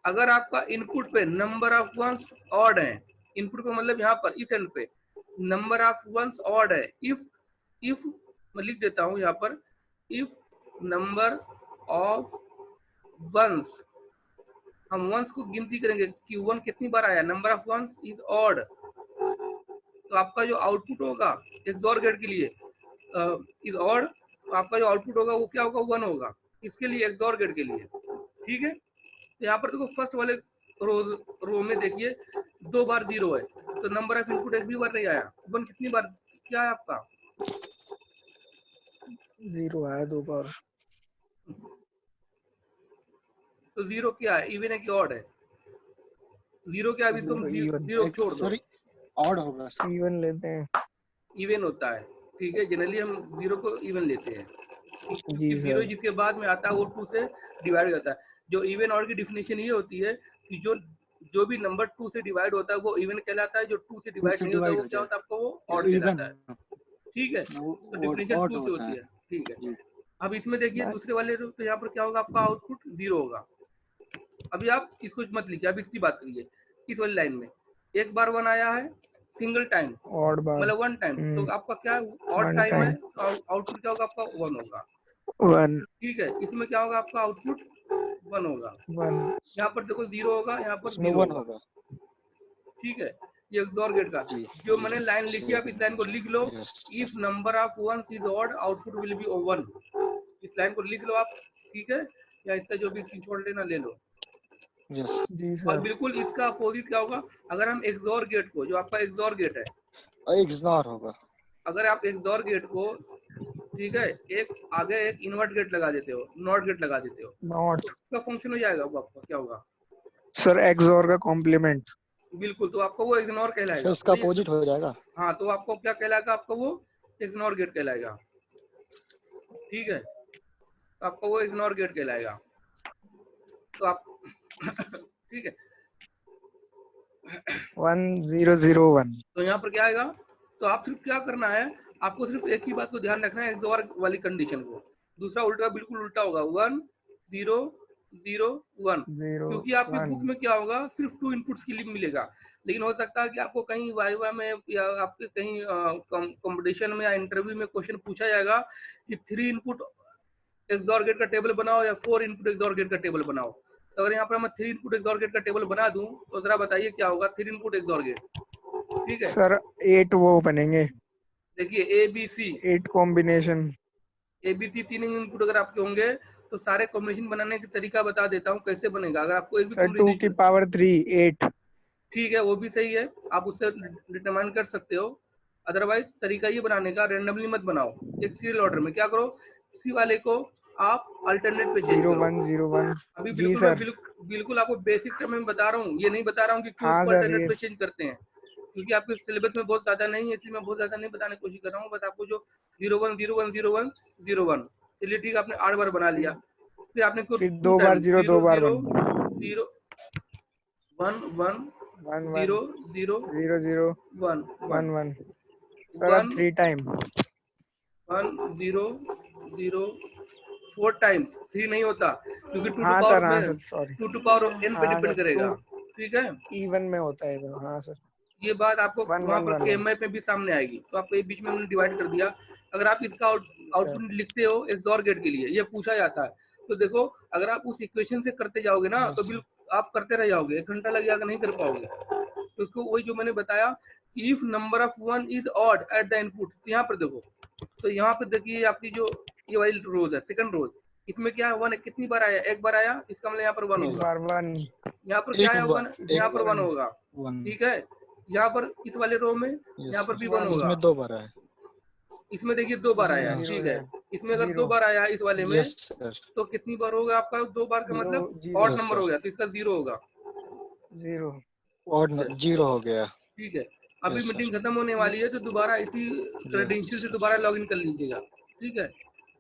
अगर आपका इनपुट पे नंबर ऑफ वंस ऑड है, इनपुट पे मतलब यहाँ पर इस एंड पे नंबर ऑफ वंस ऑड है, इफ मैं लिख देता हूँ यहाँ पर, इफ नंबर ऑफ वंस, हम वंस को गिनती करेंगे कि वन कितनी बार आया, number of ones is odd, तो आपका जो आउटपुट होगा एक्सओर गेट के लिए इज ऑड, तो आपका जो आउटपुट होगा वो क्या होगा, 1 होगा, इसके लिए एक्सओर गेट के लिए। ठीक है, तो यहाँ पर देखो फर्स्ट वाले रो में देखिए 2 बार 0 है, तो नंबर ऑफ इनपुट एक भी बार नहीं आया, 1 कितनी बार क्या है आपका, 0 आया 2 बार। तो 0 क्या है, इवन है कि ऑड है, 0 क्या, अभी तुम 0 छोड़ दो, सॉरी ऑड होगा सर। इवन लेते हैं इवन होता है, ठीक है, जनरली हम 0 को इवन लेते हैं, जी क्योंकि 0 सर। जिसके बाद में आता है वो 2 से डिवाइड हो जाता है। जो इवन ऑड की डिफिनेशन ये होती है कि जो भी नंबर 2 से डिवाइड होता है वो इवन कहलाता है, जो 2 से डिवाइड नहीं होता वो क्या होता है आपको, वो ऑड कहलाता है। ठीक है, तो डिफिनेशन 2 से होती है। ठीक है, अब इसमें देखिए दूसरे वाले तो यहाँ पर क्या होगा, आपका आउटपुट 0 होगा। अभी आप इसको मत लिखिए, अब इसकी बात करिए, इस वाली लाइन में एक बार 1 आया है सिंगल टाइम, ऑड बार मतलब 1 टाइम, तो आपका क्या ऑड टाइम है, आउटपुट क्या होगा आपका 1 होगा। 1। ठीक है, इसमें क्या होगा आपका आउटपुट 1 होगा, 1 यहाँ पर देखो 0 होगा, यहाँ पर 0 1 होगा। होगा। ठीक है, ये एक्सओर गेट का जो मैंने लाइन लिखी है, आप इस लाइन को लिख लो, if number of ones is odd output will be 1, इस लाइन को लिख लो आप। ठीक है, या इसका जो भी स्क्रीनशॉट लेना ले लो। यस जी और सर। बिल्कुल इसका अपोजिट क्या होगा, अगर हम एक्सओर गेट को, जो आपका एक्सओर गेट है, एक्सनॉर होगा। अगर आप एक्सओर गेट को, ठीक है, एक आगे एक इन्वर्ट गेट लगा देते हो, नॉट गेट लगा देते हो, नॉट उसका फंक्शन हो जाएगा, वो आपका क्या होगा सर, एक्सओर का कॉम्प्लीमेंट। बिल्कुल, तो आपको वो इग्नोर कहलाएगा, इसका अपोजिट हो जाएगा। हाँ, तो आपको क्या कहलाएगा, आपको वो इग्नोर गेट कहलाएगा। ठीक है, तो आपको वो इग्नोर गेट कहलाएगा, तो आप ठीक है, 1001। तो यहाँ पर क्या आएगा, तो आप सिर्फ क्या करना है, आपको सिर्फ एक ही बात को ध्यान रखना है, एक्सओर वाली कंडीशन को, दूसरा उल्टा बिल्कुल उल्टा होगा, 1 0 0 1, क्योंकि आपके बुक में क्या होगा, सिर्फ 2 इनपुट्स के लिए मिलेगा, लेकिन हो सकता है कि आपको कहीं वाइवा में या आपके कहीं कंपटीशन में या इंटरव्यू में क्वेश्चन पूछा जाएगा कि 3 इनपुट एक्सओर गेट का टेबल बनाओ या 4 इनपुट एक्सओर गेट का टेबल बनाओ। तो अगर यहाँ पर मैं 3 इनपुट एक्सओर गेट का टेबल बना दूं, तो जरा बताइए क्या होगा 3 इनपुट एक्सओर गेट। ठीक है सर, 8 वो बनेंगे, देखिए ABC 8 कॉम्बिनेशन। ABC 3 इनपुट अगर आपके होंगे, तो सारे कॉम्बिनेशन बनाने का तरीका बता देता हूँ कैसे बनेगा। अगर आपको एक भी सर 2 की पावर 3 8। ठीक है, वो भी सही है, आप उससे डिटरमाइन कर सकते हो। अदरवाइज तरीका ये बनाने का, रेंडमली मत बनाओ, एक सीरियल ऑर्डर में क्या करो, सी वाले को आप अल्टरनेट पे चेंज करो। 0101। अभी जी बिल्कुल सर। बिल्कुल आपको बेसिक टर्म में बता रहा हूँ, ये नहीं बता रहा हूँ कि क्यों हाँ उसको सर, अल्टरनेट ये पे चेंज करते हैं, क्योंकि आपके सिलेबस में बहुत ज्यादा नहीं है, इसलिए मैं बहुत ज्यादा नहीं बताने की कोशिश कर रहा हूँ। बस आपको जो 01010101, चलिए ठीक है, आपने 8 बार बना लिया, फिर आपने फिर 2 बार 0 2 बार 1 0 1 1 1 0 0 0 0 1 1 1। सर अब 3 टाइम 1 0 0 4 टाइम 3 नहीं होता, क्योंकि 2 हाँ सर, हाँ sir, sorry, 2 to power n पे हाँ डिपेंड सर, करेगा। ठीक है, इवन में होता है सर। हाँ सर, ये बात आपको 1 वहाँ 1 पर 1 KMI पे भी सामने आएगी, तो आपको ये बीच में हमने डिवाइड कर दिया। अगर आप इसका आउटपुट लिखते हो एक्सओर गेट के लिए, ये पूछा जाता है, तो देखो अगर आप उस इक्वेशन से करते जाओगे ना, तो बिल्कुल आप करते रह जाओगे, 1 घंटा लग जाएगा, नहीं कर पाओगे। तो वही जो मैंने बताया, if number of 1 is odd at the input, यहाँ पर देखो, तो यहाँ पर देखिए आपकी जो ये वाली रोज है, सेकंड रोज, इसमें क्या है 1 कितनी बार आया, एक बार आया, इसका मतलब यहाँ पर 1 होगा, 1 यहाँ पर क्या है 1, यहाँ पर 1 होगा। ठीक है, यहाँ पर इस वाले रो में यहाँ पर भी 1 होगा, इसमें 2 बार है, इसमें देखिए 2 बार आया है। ठीक है, इसमें अगर 2 बार आया है इस वाले में, तो कितनी बार होगा आपका, 2 बार का मतलब ऑड नंबर हो गया, तो इसका 0 होगा, 0 ऑड 0 हो गया। ठीक है, अभी मीटिंग खत्म होने वाली है, तो दोबारा इसी क्रेडेंशियल से दोबारा लॉगिन कर लीजिएगा। ठीक है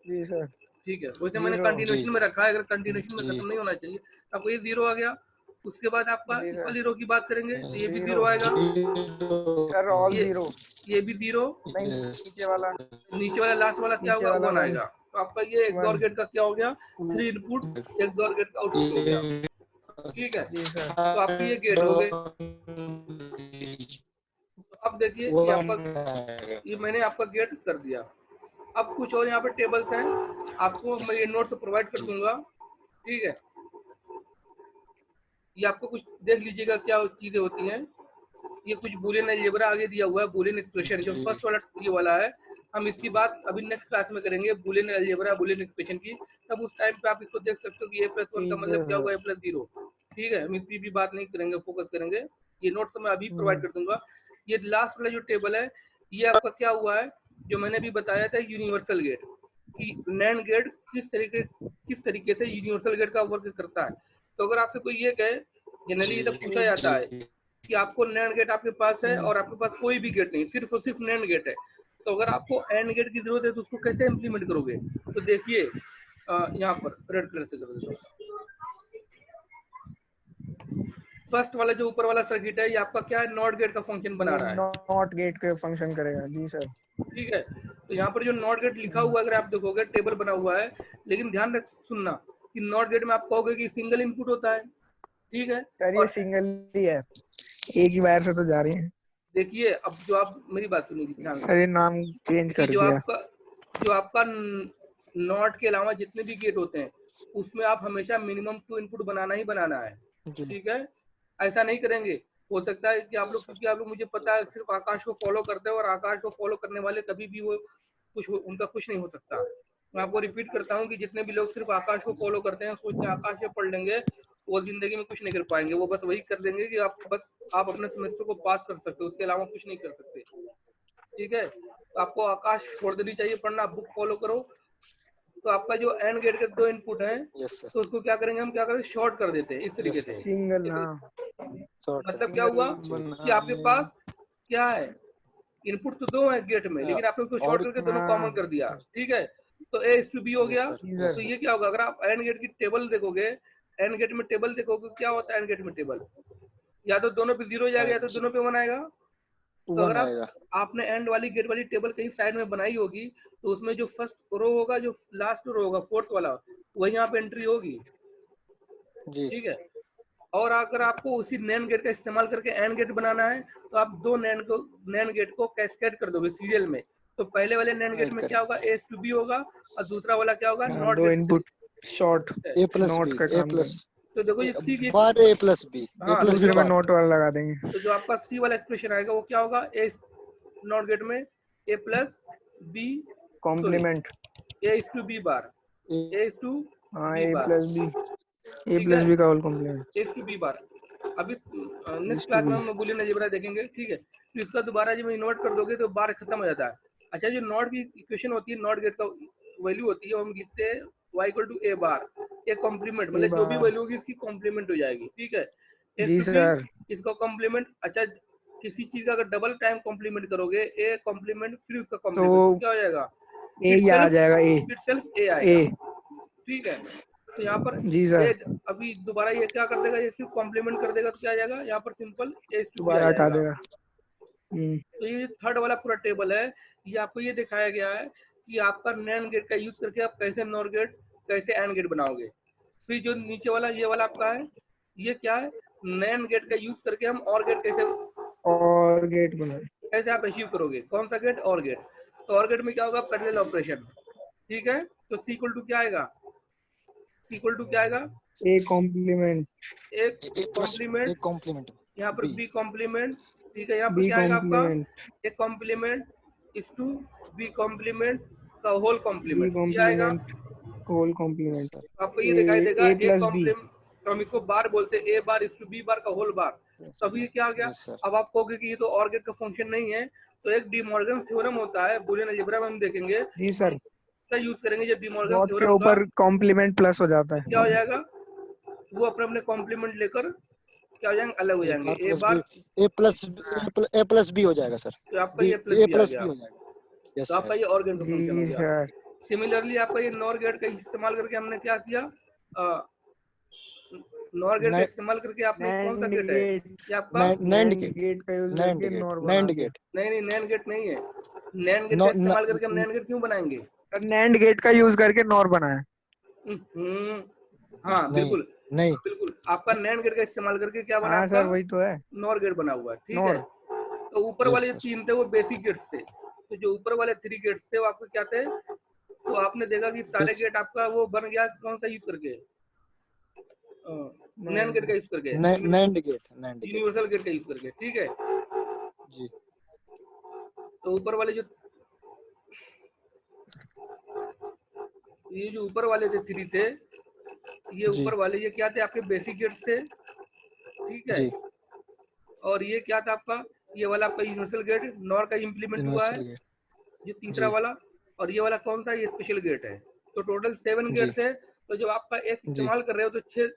जी सर। ठीक है, वैसे मैंने कंटिन्यूएशन में रखा है, अगर कंटिन्यूएशन में खत्म नहीं होना चाहिए, आपको ये 0 आ गया। उसके बाद आपका इस वाली रो की बात करेंगे, तो ये भी 0 आएगा सर, ऑल 0, ये भी 0, नहीं नीचे वाला लास्ट वाला क्या होगा, 1 आएगा। तो आपका ये एक्सओर गेट का क्या हो गया, 3 इनपुट एक्सओर गेट का आउटपुट हो गया। ठीक है जी सर। तो आपके ये गेट हो गए। तो अब देखिए ये मैंने आपका गेट कर दिया। अब कुछ और यहाँ पे टेबल्स हैं, आपको मैं ये नोट्स प्रोवाइड कर दूंगा, ठीक है। ये आपको कुछ देख लीजिएगा क्या चीजें होती हैं। ये कुछ बूलियन अलजेब्रा आगे दिया हुआ है, बूलियन एक्सप्रेशन जो फर्स्ट वाला ये वाला है, हम इसकी बात अभी नेक्स्ट क्लास में करेंगे बूलियन अलजेब्रा बूलियन एक्सप्रेशन की। तब उस टाइम पे आप इसको देख सकते हो कि a+1 का ठीक मतलब है क्या होगा, सर। a+0, ठीक है। हम इसकी भी बात नहीं करेंगे, फोकस करेंगे। ये नोट्स मैं अभी प्रोवाइड कर दूंगा। ये लास्ट वाला जो टेबल है, ये आपका क्या हुआ है, जो मैंने अभी बताया था यूनिवर्सल गेट कि नैंड गेट किस तरीके से यूनिवर्सल गेट का वर्क करता है। तो अगर आपसे कोई ये कहे, जनरली ये तो पूछा जाता है कि आपको नैंड गेट आपके पास है और आपके पास कोई भी गेट नहीं, सिर्फ और सिर्फ नैंड गेट है, तो अगर आपको एंड गेट की जरूरत है तो उसको कैसे इम्प्लीमेंट करोगे। तो देखिए यहाँ पर रेड कलर से कर देता हूँ। फर्स्ट वाला जो ऊपर वाला सर्किट है, ये आपका क्या है, नॉट गेट का फंक्शन बना रहा है, नॉट गेट के फंक्शन करेगा। जी सर। ठीक है। तो यहाँ पर जो नॉट गेट लिखा हुआ है, अगर आप देखोगे टेबल बना हुआ है, लेकिन ध्यान रख सुनना कि नॉट गेट में आप कहोगे कि सिंगल इनपुट होता है, ठीक है। सर ये और सिंगल ही है, एक ही वायर से तो जा रही है। देखिए अब जो आप मेरी बात सुनिए ध्यान से, सर ये नाम चेंज कि कर दिया। जो आपका नॉट के अलावा जितने भी गेट होते हैं, उसमें आप हमेशा मिनिमम 2 इनपुट बनाना ही बनाना है, ठीक है। ऐसा नहीं करेंगे, हो सकता है कि आप लोग, क्योंकि आप लोग मुझे पता है सिर्फ आकाश को फॉलो करते हैं, और आकाश को फॉलो करने वाले कभी भी वो उनका कुछ नहीं हो सकता। मैं आपको रिपीट करता हूँ कि जितने भी लोग सिर्फ आकाश को फॉलो करते हैं, सोचते हैं आकाश से पढ़ लेंगे, वो जिंदगी में कुछ नहीं कर पाएंगे। वो बस वही कर देंगे कि आप अपने सेमेस्टर को पास कर सकते हो, उसके अलावा कुछ नहीं कर सकते, ठीक है। तो आपको आकाश छोड़ देनी चाहिए पढ़ना, बुक फॉलो करो। तो आपका जो एंड गेट के 2 इनपुट हैं, तो उसको क्या करेंगे, हम क्या करेंगे, शॉर्ट कर देते हैं इस तरीके से। सिंगल, हाँ मतलब क्या हुआ कि आपके पास क्या है, इनपुट तो 2 है गेट में, लेकिन आपने उसको शॉर्ट करके दोनों कॉमन कर दिया, ठीक है। तो A/B हो गया। तो ये क्या होगा, अगर आप एंड गेट की टेबल देखोगे, एंड गेट में टेबल देखोगे, क्या होता है एंड गेट में टेबल, या तो दोनों पे 0 जाएगा या तो दोनों पे 1 आएगा। तो अगर आपने एंड वाली गेट वाली टेबल कहीं साइड में बनाई होगी, तो उसमें जो फर्स्ट रो होगा, जो लास्ट रो होगा, फोर्थ वाला, वही यहाँ पे एंट्री होगी, ठीक है। और अगर आपको उसी नैंड गेट का इस्तेमाल करके एंड गेट बनाना है, तो आप 2 नैंड गेट को कैस्केड कर दोगे सीरियल में। तो पहले वाले नैंड गेट में क्या होगा, A/B होगा, और दूसरा वाला क्या होगा, नॉट दो इनपुट शॉर्ट A+B का काम A+, तो देखो ये सी बार A+B हाँ, दूसरे में नोट वाला लगा देंगे। तो जो आपका सी वाला एक्सप्रेशन आएगा वो क्या होगा, ए नॉट गेट में A+B कॉम्प्लीमेंट A/B बार, A/B हाँ बार, A+B का होल कॉम्प्लीमेंट A/B बार। अभी नेक्स्ट क्लास में हम बूलियन अलजेब्रा देखेंगे, ठीक है। तो इसका दोबारा जब इन्वर्ट कर दोगे तो बार खत्म हो जाता है। अच्छा, जो नॉट की इक्वेशन होती है, नॉट गेट का वैल्यू होती है, हम लिखते हैं y = a bar, A complement, मतलब जो भी वैल्यू होगी इसकी कॉम्प्लीमेंट हो जाएगी, ठीक है। जी सर। इसका कॉम्प्लीमेंट, अच्छा किसी चीज का अगर डबल टाइम कॉम्प्लीमेंट करोगे, ए कॉम्प्लीमेंट फिर उसका कॉम्प्लीमेंट, तो क्या हो जाएगा, ए ही आ जाएगा, इटसेल्फ ए आएगा, ठीक है। तो यहाँ पर जी सर। अभी दोबारा ये क्या कर देगा, ये सिर्फ कॉम्प्लीमेंट कर देगा, तो क्या आ जाएगा, यहाँ पर सिंपल A/B दोबारा हटा देगा। तो ये थर्ड वाला पूरा टेबल है, ये आपको ये दिखाया गया है कि आपका नैंड गेट का यूज करके आप कैसे नॉर गेट, कैसे एंड गेट बनाओगे। फिर जो नीचे वाला ये वाला आपका है, ये क्या है, नैंड गेट का यूज करके हम और गेट कैसे आप अचीव करोगे, कौन सा गेट, और गेट। तो और गेट में क्या होगा, पैरेलल ऑपरेशन, ठीक है। तो C = क्या आएगा, C = क्या आएगा, A कॉम्प्लीमेंट, यहाँ पर B कॉम्प्लीमेंट, ठीक है। यहाँ पर क्या आएगा आपका, A कॉम्प्लीमेंट * B कॉम्प्लीमेंट का होल कॉम्प्लीमेंट, क्या आएगा, होल कॉम्प्लीमेंट। आपको ये दिखाई देगा A+B, तो हम इसको बार बोलते हैं, A बार * B बार का होल बार। तो अभी ये क्या आ गया, अब आप कहोगे कि ये तो और गेट का फंक्शन नहीं है, तो एक डी मॉर्गन थ्योरम होता है, बूलियन अलजेब्रा में हम देखेंगे, जी सर, का यूज करेंगे। जब डी मॉर्गन नॉट के थ्योरम ऊपर कॉम्प्लीमेंट प्लस हो जाता है, क्या हो जाएगा, वो अपने कॉम्प्लीमेंट लेकर क्या हो जाएंगे, अलग हो जाएंगे, A+B हो जाएगा सर, तो आपका ये A+B आ गया, हो जाएगा। तो आपका ये और गेट का फंक्शन हो जी गया। सर। सिमिलरली आपका ये नॉर गेट का इस्तेमाल करके हमने क्या किया, नॉर गेट का इस्तेमाल करके आपने कौन सा गेट है, ये आपका नैंड गेट का यूज करके नॉर बना दिया। नहीं नैंड गेट नहीं है, नैंड गेट का इस्तेमाल करके हम नैंड गेट क्यों बनाएंगे, नैंड गेट का यूज करके नॉर बनाया। हाँ बिल्कुल आपका नैंड गेट का इस्तेमाल करके क्या बना, हाँ सर वही तो है, नॉर गेट बना हुआ है, ठीक है। तो ऊपर वाले जो 3 थे वो बेसिक गेट्स थे, तो जो ऊपर वाले 3 गेट्स थे वो आपके क्या थे, तो आपने देखा कि सारे गेट आपका वो बन गया कौन सा यूज करके, नैंड गेट का यूज करके, नैंड गेट यूनिवर्सल गेट का यूज करके, ठीक है जी। तो ऊपर वाले जो ये जो ऊपर वाले थे 3 थे, ये ऊपर वाले ये क्या थे आपके बेसिक गेट्स थे, ठीक है जी। और ये क्या था आपका, ये वाला आपका यूनिवर्सल गेट नॉर का इम्प्लीमेंट हुआ है, ये तीसरा वाला, और ये वाला कौन सा, ये स्पेशल गेट है। तो टोटल 7 गेट थे। तो जब आपका एक इस्तेमाल कर रहे हो तो 6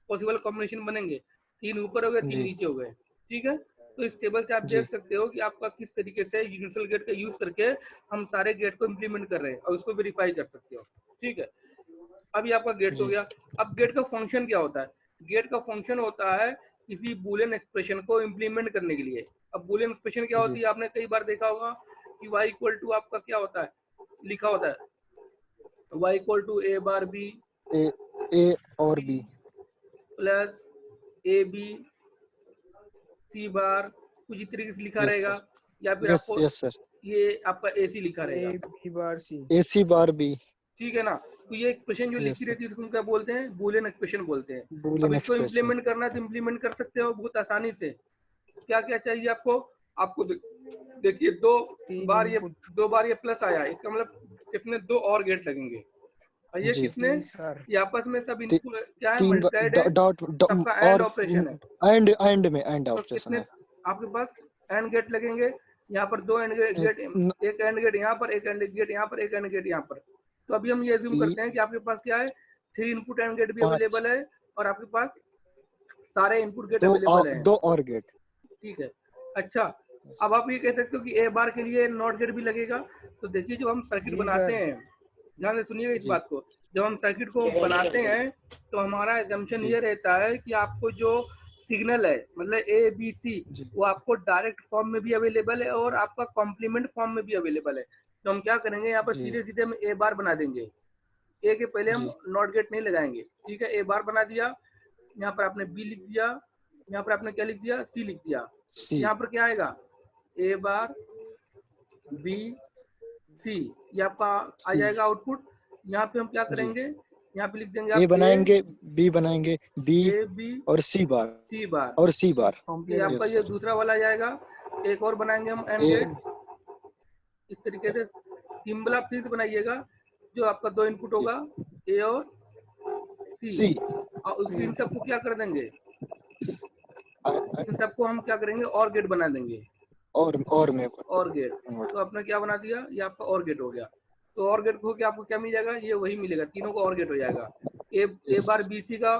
पॉसिबल कॉम्बिनेशन बनेंगे, 3 ऊपर हो गए, 3 नीचे हो गए, ठीक है। तो इस टेबल से आप देख सकते हो कि आपका किस तरीके से यूनिवर्सल गेट का यूज करके हम सारे गेट को इम्प्लीमेंट कर रहे हैं और उसको वेरीफाई कर सकते हो, ठीक है। अभी आपका गेट हो गया। अब गेट का फंक्शन क्या होता है, गेट का फंक्शन होता है किसी बूलियन एक्सप्रेशन को इम्प्लीमेंट करने के लिए। अब बूलियन एक्सप्रेशन क्या होती है, आपने कई बार देखा होगा कि y इक्वल टू आपका क्या होता है, लिखा होता है y equal to a bar b A और B plus A B C bar, कुछ इस तरीके से लिखा रहेगा, या फिर आपको ये आपका ए सी लिखा रहेगा, ए सी बार बी, ठीक है ना। तो ये एक्सप्रेशन जो लिखी रहती है उसको क्या बोलते हैं, बूलियन एक्सप्रेशन बोलते हैं। अब इसको इम्प्लीमेंट करना है तो इम्प्लीमेंट कर सकते हो बहुत आसानी से। क्या क्या चाहिए आपको, आपको देखिए 2 बार ये प्लस आया, इसका मतलब कितने 2 और गेट लगेंगे, और ये कितने, ये आपस में सब इनपुट क्या है, मल्टीप्लाइड है, सबका एंड ऑपरेशन है, एंड ऑपरेशन है। आपके पास एंड गेट लगेंगे, यहाँ पर 2 एंड गेट, एक एंड गेट यहाँ पर, एक एंड गेट यहाँ पर, एक एंड गेट यहाँ पर। तो अभी हम ये अज्यूम करते हैं कि आपके पास क्या है, 3 इनपुट एंड गेट भी अवेलेबल है और आपके पास सारे इनपुट गेट अवेलेबल है, 2 और गेट, ठीक है। अच्छा, अब आप ये कह सकते हो कि ए बार के लिए नॉट गेट भी लगेगा। तो देखिए जब हम सर्किट बनाते हैं, ध्यान से सुनिएगा इस बात को, जब हम सर्किट को बनाते हैं तो हमारा एजम्पशन ये रहता है कि आपको जो सिग्नल है मतलब ए बी सी वो आपको डायरेक्ट फॉर्म में भी अवेलेबल है और आपका कॉम्प्लीमेंट फॉर्म में भी अवेलेबल है। तो हम क्या करेंगे, यहाँ पर सीधे सीधे हम ए बार बना देंगे, ए के पहले हम नॉट गेट नहीं लगाएंगे, ठीक है। ए बार बना दिया, यहाँ पर आपने बी लिख दिया, यहाँ पर आपने क्या लिख दिया, सी लिख दिया। यहाँ पर क्या आएगा, ए बार बी सी, ये आपका आ जाएगा आउटपुट। यहाँ पे हम क्या करेंगे, यहाँ पे लिख देंगे ए बनाएंगे, बी बनाएंगे, बी और सी बार और सी बार, ये आपका ये दूसरा वाला आ जाएगा। एक और बनाएंगे हम एंड गेट, इस तरीके से सिंबल आप फिर बनाइएगा, जो आपका 2 इनपुट होगा ए और सी, और इन सबको क्या कर देंगे, इन सबको हम क्या करेंगे, और गेट बना देंगे, और गेट। तो आपने क्या बना दिया, ये आपका और गेट हो गया। तो और गेट हो के आपको क्या मिल जाएगा, ये वही मिलेगा, तीनों को और गेट हो जाएगा। ए बार बी सी का,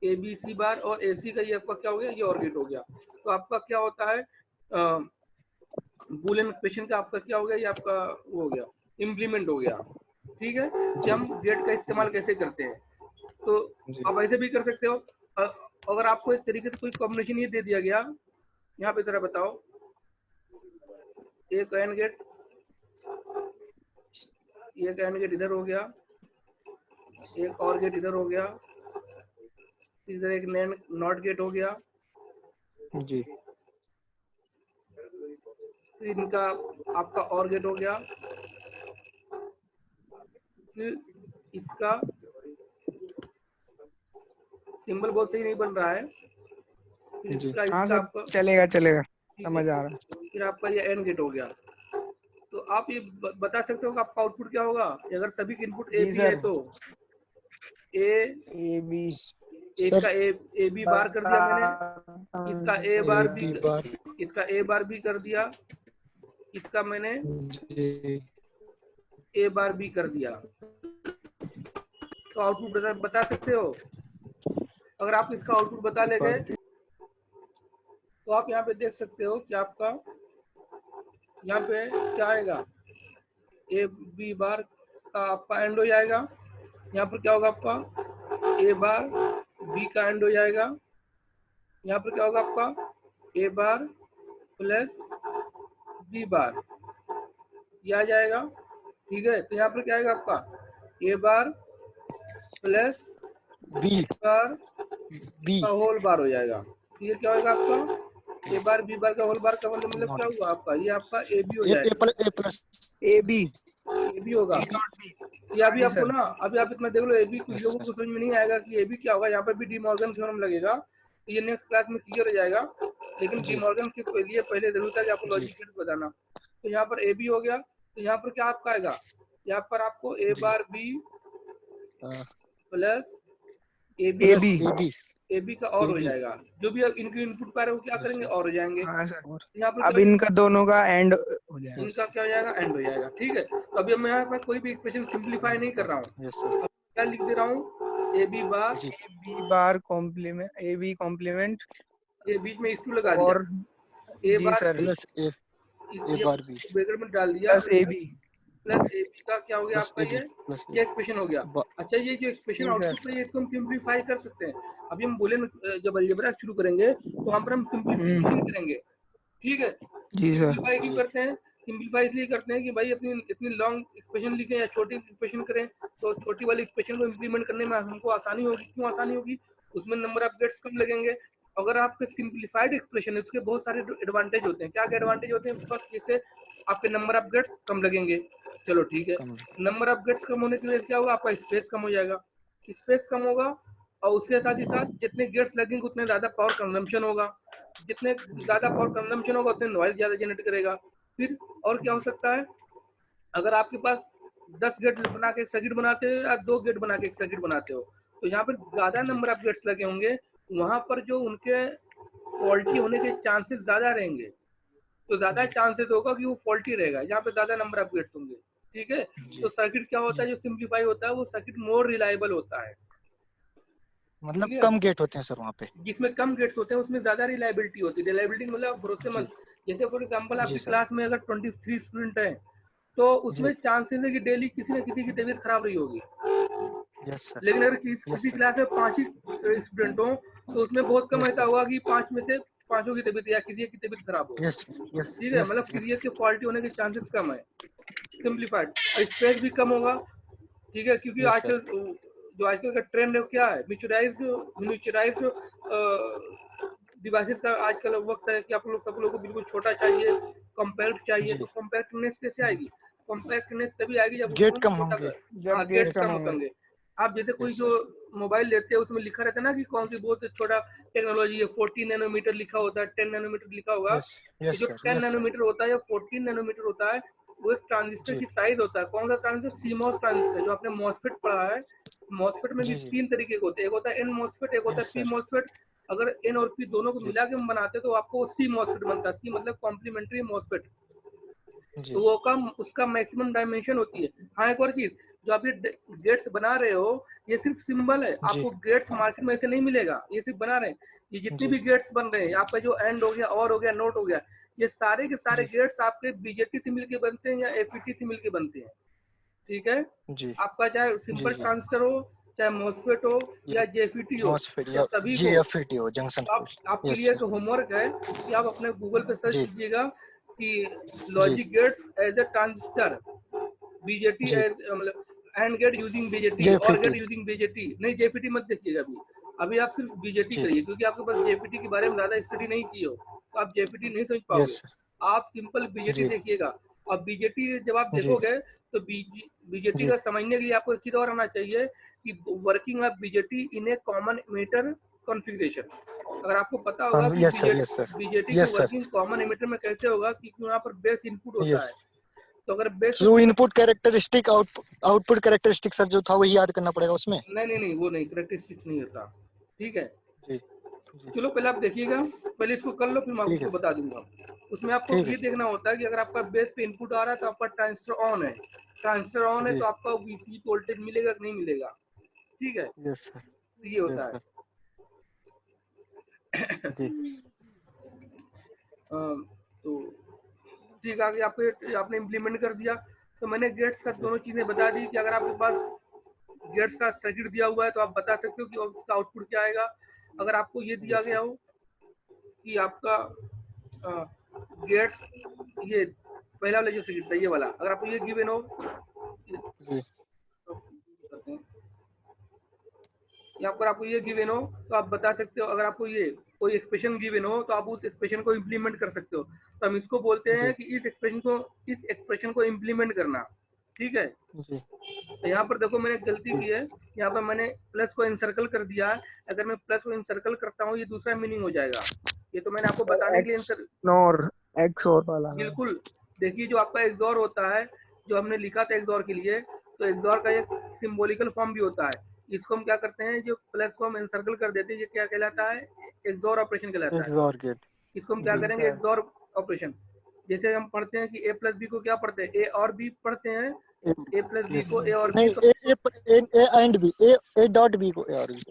ए बी सी बार और ए सी का, ये आपका क्या हो गया, ये और गेट हो गया। तो आपका क्या होता है, बूलियन एक्सप्रेशन का आपका क्या हो गया, ये आपका वो हो गया, इम्प्लीमेंट हो गया, ठीक है। कि हम गेट का इस्तेमाल कैसे करते हैं, तो आप ऐसे भी कर सकते हो। अगर आपको इस तरीके से कोई कॉम्बिनेशन ये दे दिया गया, यहाँ पे जरा बताओ, एक एंड गेट, एक एंड गेट इधर हो गया, एक और गेट इधर हो गया, इधर एक नॉट गेट हो गया जी, इनका आपका और गेट हो गया, फिर इसका सिंबल बहुत सही नहीं बन रहा है, फिर इसका आपका चलेगा समझ आ रहा है। फिर आपका ये एंड गेट हो गया। तो आप ये बता सकते हो कि आपका आउटपुट क्या होगा, अगर सभी के इनपुट ए बी है तो ए बी, इसका ए बी बार कर दिया मैंने, इसका ए बार भी, इसका ए बार भी कर दिया, इसका मैंने ए बार भी कर दिया। तो आउटपुट बता सकते हो। अगर आप इसका आउटपुट बता ले गए तो आप यहाँ पे देख सकते हो कि आपका यहाँ पे क्या आएगा, ए बी बार का आपका एंड हो जाएगा। यहाँ पर क्या होगा, आपका ए बार बी का एंड हो जाएगा। यहाँ पर क्या होगा, आपका ए बार प्लस बी बार, ये आ जाएगा, ठीक है। तो यहाँ पर क्या आएगा, आपका ए बार प्लस बी बार का होल बार हो जाएगा। ये क्या होगा, आपका ए बार बी बार का होल बार का मतलब क्या हुआ आपका, ये आपका ए बी हो जाएगा, ए बी होगा, ये अभी जी आपको सर। ना, अभी आप इतना देख लो, ए बी कुछ Yes, लोगों sir. को समझ में नहीं आएगा कि ए बी क्या होगा। यहाँ पर भी डी मॉर्गन थ्योरम लगेगा, तो ये नेक्स्ट क्लास में क्लियर हो जाएगा। लेकिन डी जी मॉर्गन के लिए पहले जरूरत है कि आपको जी लॉजिक गेट्स बताना। तो यहाँ पर ए बी हो गया, तो यहाँ पर क्या आपका आएगा, यहाँ पर आपको ए जी बार बी हाँ, plus A B, A plus B. A B A B का और ए हो बी जाएगा। जो भी इनके इनपुट पा रहे हो क्या यस करेंगे, सर और हो जाएंगे। हाँ सर। और यहाँ पर अब क्या, इनका दोनों का एंड हो जाएगा। यस इनका क्या हो जाएगा, एंड हो जाएगा। ठीक है, तो अभी मैं यहाँ पर कोई भी इक्वेशन सिंप्लीफाई नहीं कर रहा हूँ। यस सर अब क्या लिख दे रहा हूँ, A B bar, G A B bar complement, A B complement ये बीच में इसको लगा दिया, और A G bar sir B, plus A ये बार बी ब्रैकेट में डाल दिया, plus A B. Plus A B का क्या हो गया प्लस आपका, ए बी प्लस ये एक्सप्रेशन हो गया। अच्छा, ये जो एक्सप्रेशन जी सर। आउटपुट है, ये इसको हम सिंप्लीफाई कर सकते हैं। अभी हम बोले जब अलजेब्रा शुरू करेंगे तो वहाँ पर हम सिंप्लीफिकेशन करेंगे। ठीक है, जी सर। सिंप्लीफाई क्यों जी करते हैं, सिंप्लीफाई इसलिए करते हैं कि भाई अपनी इतनी लॉन्ग इक्वेशन लिखें या छोटी इक्वेशन करें, तो छोटी वाली इक्वेशन को इम्प्लीमेंट करने में हमको आसानी होगी। क्यों आसानी होगी, उसमें नंबर ऑफ गेट्स कम लगेंगे। अगर आपके सिंप्लीफाइड एक्सप्रेशन है, उसके बहुत सारे एडवांटेज होते हैं। क्या क्या एडवांटेज होते हैं, फर्स्ट जैसे आपके नंबर ऑफ गेट्स कम लगेंगे। चलो ठीक है, कम नंबर ऑफ गेट्स कम होने की वजह से क्या होगा, आपका स्पेस कम हो जाएगा, स्पेस कम होगा, और उसके साथ ही साथ जितने गेट्स लगेंगे उतने ज्यादा पावर कंजम्पशन होगा, जितने ज्यादा पावर कंजम्पशन होगा उतने नॉइज ज्यादा जनरेट करेगा। फिर और क्या हो सकता है, अगर आपके पास 10 गेट बना के एक सर्किट बनाते हो या 2 गेट बना के एक सर्किट बनाते हो, तो यहाँ पर ज्यादा जी नंबर ऑफ गेट्स लगे होंगे, वहां पर जो उनके फॉल्टी होने के चांसेस ज्यादा रहेंगे। तो ज्यादा जी चांसेस होगा कि वो फॉल्टी रहेगा, यहाँ पे ज्यादा नंबर ऑफ गेट्स होंगे। ठीक है, जी तो सर्किट क्या होता जी है, जो सिंप्लीफाई होता है वो सर्किट मोर रिलायबल होता है। मतलब ठीक है, कम गेट होते हैं सर वहाँ पे जिसमें कम गेट्स होते हैं उसमें ज्यादा रिलायबिलिटी होती है। रिलायबिलिटी मतलब जी भरोसेमंद। जैसे फॉर एग्जांपल जी आपकी सर क्लास में अगर 23 स्टूडेंट हैं, तो उसमें जी चांसेस है कि डेली किसी न किसी की तबीयत खराब रही होगी। यस सर लेकिन अगर यस किसी सर क्लास में 5 ही स्टूडेंट हो, तो उसमें बहुत कम यस ऐसा सर होगा कि 5 में से 5 की तबीयत या किसी की तबीयत खराब हो। यस यस ठीक है, यस मतलब सर यस सीरियस के फॉल्टी होने के चांसेस कम है, सिंप्लीफाइड। और स्पेस भी कम होगा। ठीक है, क्योंकि यस सर आजकल जो आजकल का ट्रेंड है क्या है, मिनिचराइज्ड डिवाइसेस का आजकल वक्त है कि आप लोग सब लोगों को बिल्कुल छोटा चाहिए, कॉम्पैक्ट चाहिए। जी तो कॉम्पैक्टनेस कैसे जी आएगी, कॉम्पैक्टनेस तभी आएगी जब गेट उसको हम कम छोटा होंगे कर, हाँ जब गेट गेट्स कम कम होंगे। होंगे। आप जैसे कोई यस जो सर मोबाइल लेते हैं उसमें लिखा रहता है ना कि कौन सी बहुत छोटा टेक्नोलॉजी है, 14 नैनोमीटर लिखा होता है, 10 नैनोमीटर लिखा होगा। यस ये यस जो सर 10 यस सर नैनोमीटर होता है या 14 नैनोमीटर होता है, वो एक ट्रांजिस्टर जी की साइज होता है। कौन सा ट्रांजिस्टर, सीमॉस ट्रांजिस्टर, जो आपने मॉसफेट पढ़ा है। मॉसफेट में भी जी जी 3 तरीके के होते हैं, एक होता है एन मॉसफेट, एक होता है यस पी सर मॉसफेट। अगर एन और पी दोनों को जी मिला के हम बनाते हैं तो आपको सी मॉसफेट बनता है। सी मतलब कॉम्प्लीमेंट्री मॉसफेट। जी तो वो का उसका मैक्सिमम डायमेंशन होती है। हाँ, एक और चीज, जो आप ये गेट्स बना रहे हो, ये सिर्फ सिंबल है। जी आपको गेट्स मार्केट में ऐसे नहीं मिलेगा, ये सिर्फ बना रहे हैं। ये जितनी जी भी गेट्स बन रहे हैं, आपका जो एंड हो गया, और हो गया, नोट हो गया, ये सारे के सारे जी गेट्स आपके बीजेटी से मिलके बनते हैं या एपीटी से मिलके बनते हैं। ठीक है, जी आपका चाहे जी सिंपल जी ट्रांजिस्टर हो, चाहे मॉसफेट हो, या या जेफीटी हो, मॉसफेट तो या सभी जी को एफ ई टी हो जंक्शन आप, फील्ड आपके यस लिए एक सर होमवर्क है कि आप अपने गूगल पे सर्च जी कीजिएगा कि जी logic gates as a transistor, BJT जी मतलब AND gate using BJT J F E और टी गेट यूजिंग बीजेटी। नहीं, जेपीटी मत देखिएगा अभी, अभी आप सिर्फ बीजेटी जी करिए, क्योंकि आपके पास जेपीटी के बारे में ज्यादा स्टडी नहीं की हो, तो आप जेपीटी नहीं समझ पाओगे। यस सर आप सिंपल बीजेटी जी देखिएगा। और बीजेटी जब आप जी देखोगे तो बीजेटी जी का समझने के लिए आपको एक चीज और आना चाहिए कि working of BJT in a common emitter configuration. अगर आपको पता होगा कि yes sir yes sir BJT की yes sir working common emitter में कैसे होगा, क्योंकि वहाँ पर बेस इनपुट होता है। यस तो अगर बेस जो input, input characteristic output characteristic sir जो था वही याद करना पड़ेगा उसमें नहीं, वो नहीं, करेक्टरिस्टिक्स नहीं होता। ठीक है, जी जी चलो पहले आप देखिएगा, पहले इसको कर लो, फिर मैं ठीक है आपको सर बता दूंगा। उसमें आपको ठीक है ये सर देखना होता है कि अगर आपका बेस पे इनपुट आ रहा है तो आपका ट्रांजिस्टर ऑन है, ट्रांजिस्टर ऑन है जी तो आपका वीसी वोल्टेज मिलेगा कि नहीं मिलेगा। ठीक है, यस सर तो ये होता यस है। सर जी तो ठीक है, आपको आपने इम्प्लीमेंट कर दिया। तो मैंने गेट्स का जी दोनों चीजें बता दी कि अगर आपके पास गेट्स का सर्किट दिया हुआ है तो आप बता सकते हो कि उसका आउटपुट क्या आएगा। अगर आपको ये दिया यस गया सर हो कि आपका गेट्स, ये पहला वाला जो सर्किट था ये वाला, अगर आपको ये गिवन हो, जी या अगर आपको ये गिवन हो तो आप बता सकते हो। अगर आपको ये कोई एक्सप्रेशन गिवन हो तो आप उस एक्सप्रेशन को इम्प्लीमेंट कर सकते हो। तो हम इसको बोलते हैं जी कि इस एक्सप्रेशन को इम्प्लीमेंट करना। ठीक है। जी तो यहाँ पर देखो मैंने गलती की है, यहाँ पर मैंने प्लस को इनसर्कल कर दिया है। अगर मैं प्लस को इनसर्कल करता हूँ ये दूसरा मीनिंग हो जाएगा। ये तो मैंने आपको बताने के लिए एक्स और वाला है। बिल्कुल। देखिए जो आपका एक्सॉर होता है, जो हमने लिखा था एक्सॉर के लिए, तो एक्सॉर का एक सिंबॉलिकल फॉर्म भी होता है। इसको हम क्या करते हैं, जो प्लस को हम इनसर्कल कर देते हैं, ये क्या कहलाता है, एक्सॉर ऑपरेशन कहलाता है। XOR gate. इसको हम क्या जी करेंगे, सर। XOR operation. जैसे हम पढ़ते हैं कि ए प्लस बी को क्या पढ़ते हैं, ए और बी पढ़ते हैं, ए प्लस बी यस को ए और बी नहीं, तो A and B, A dot B को ए और बी।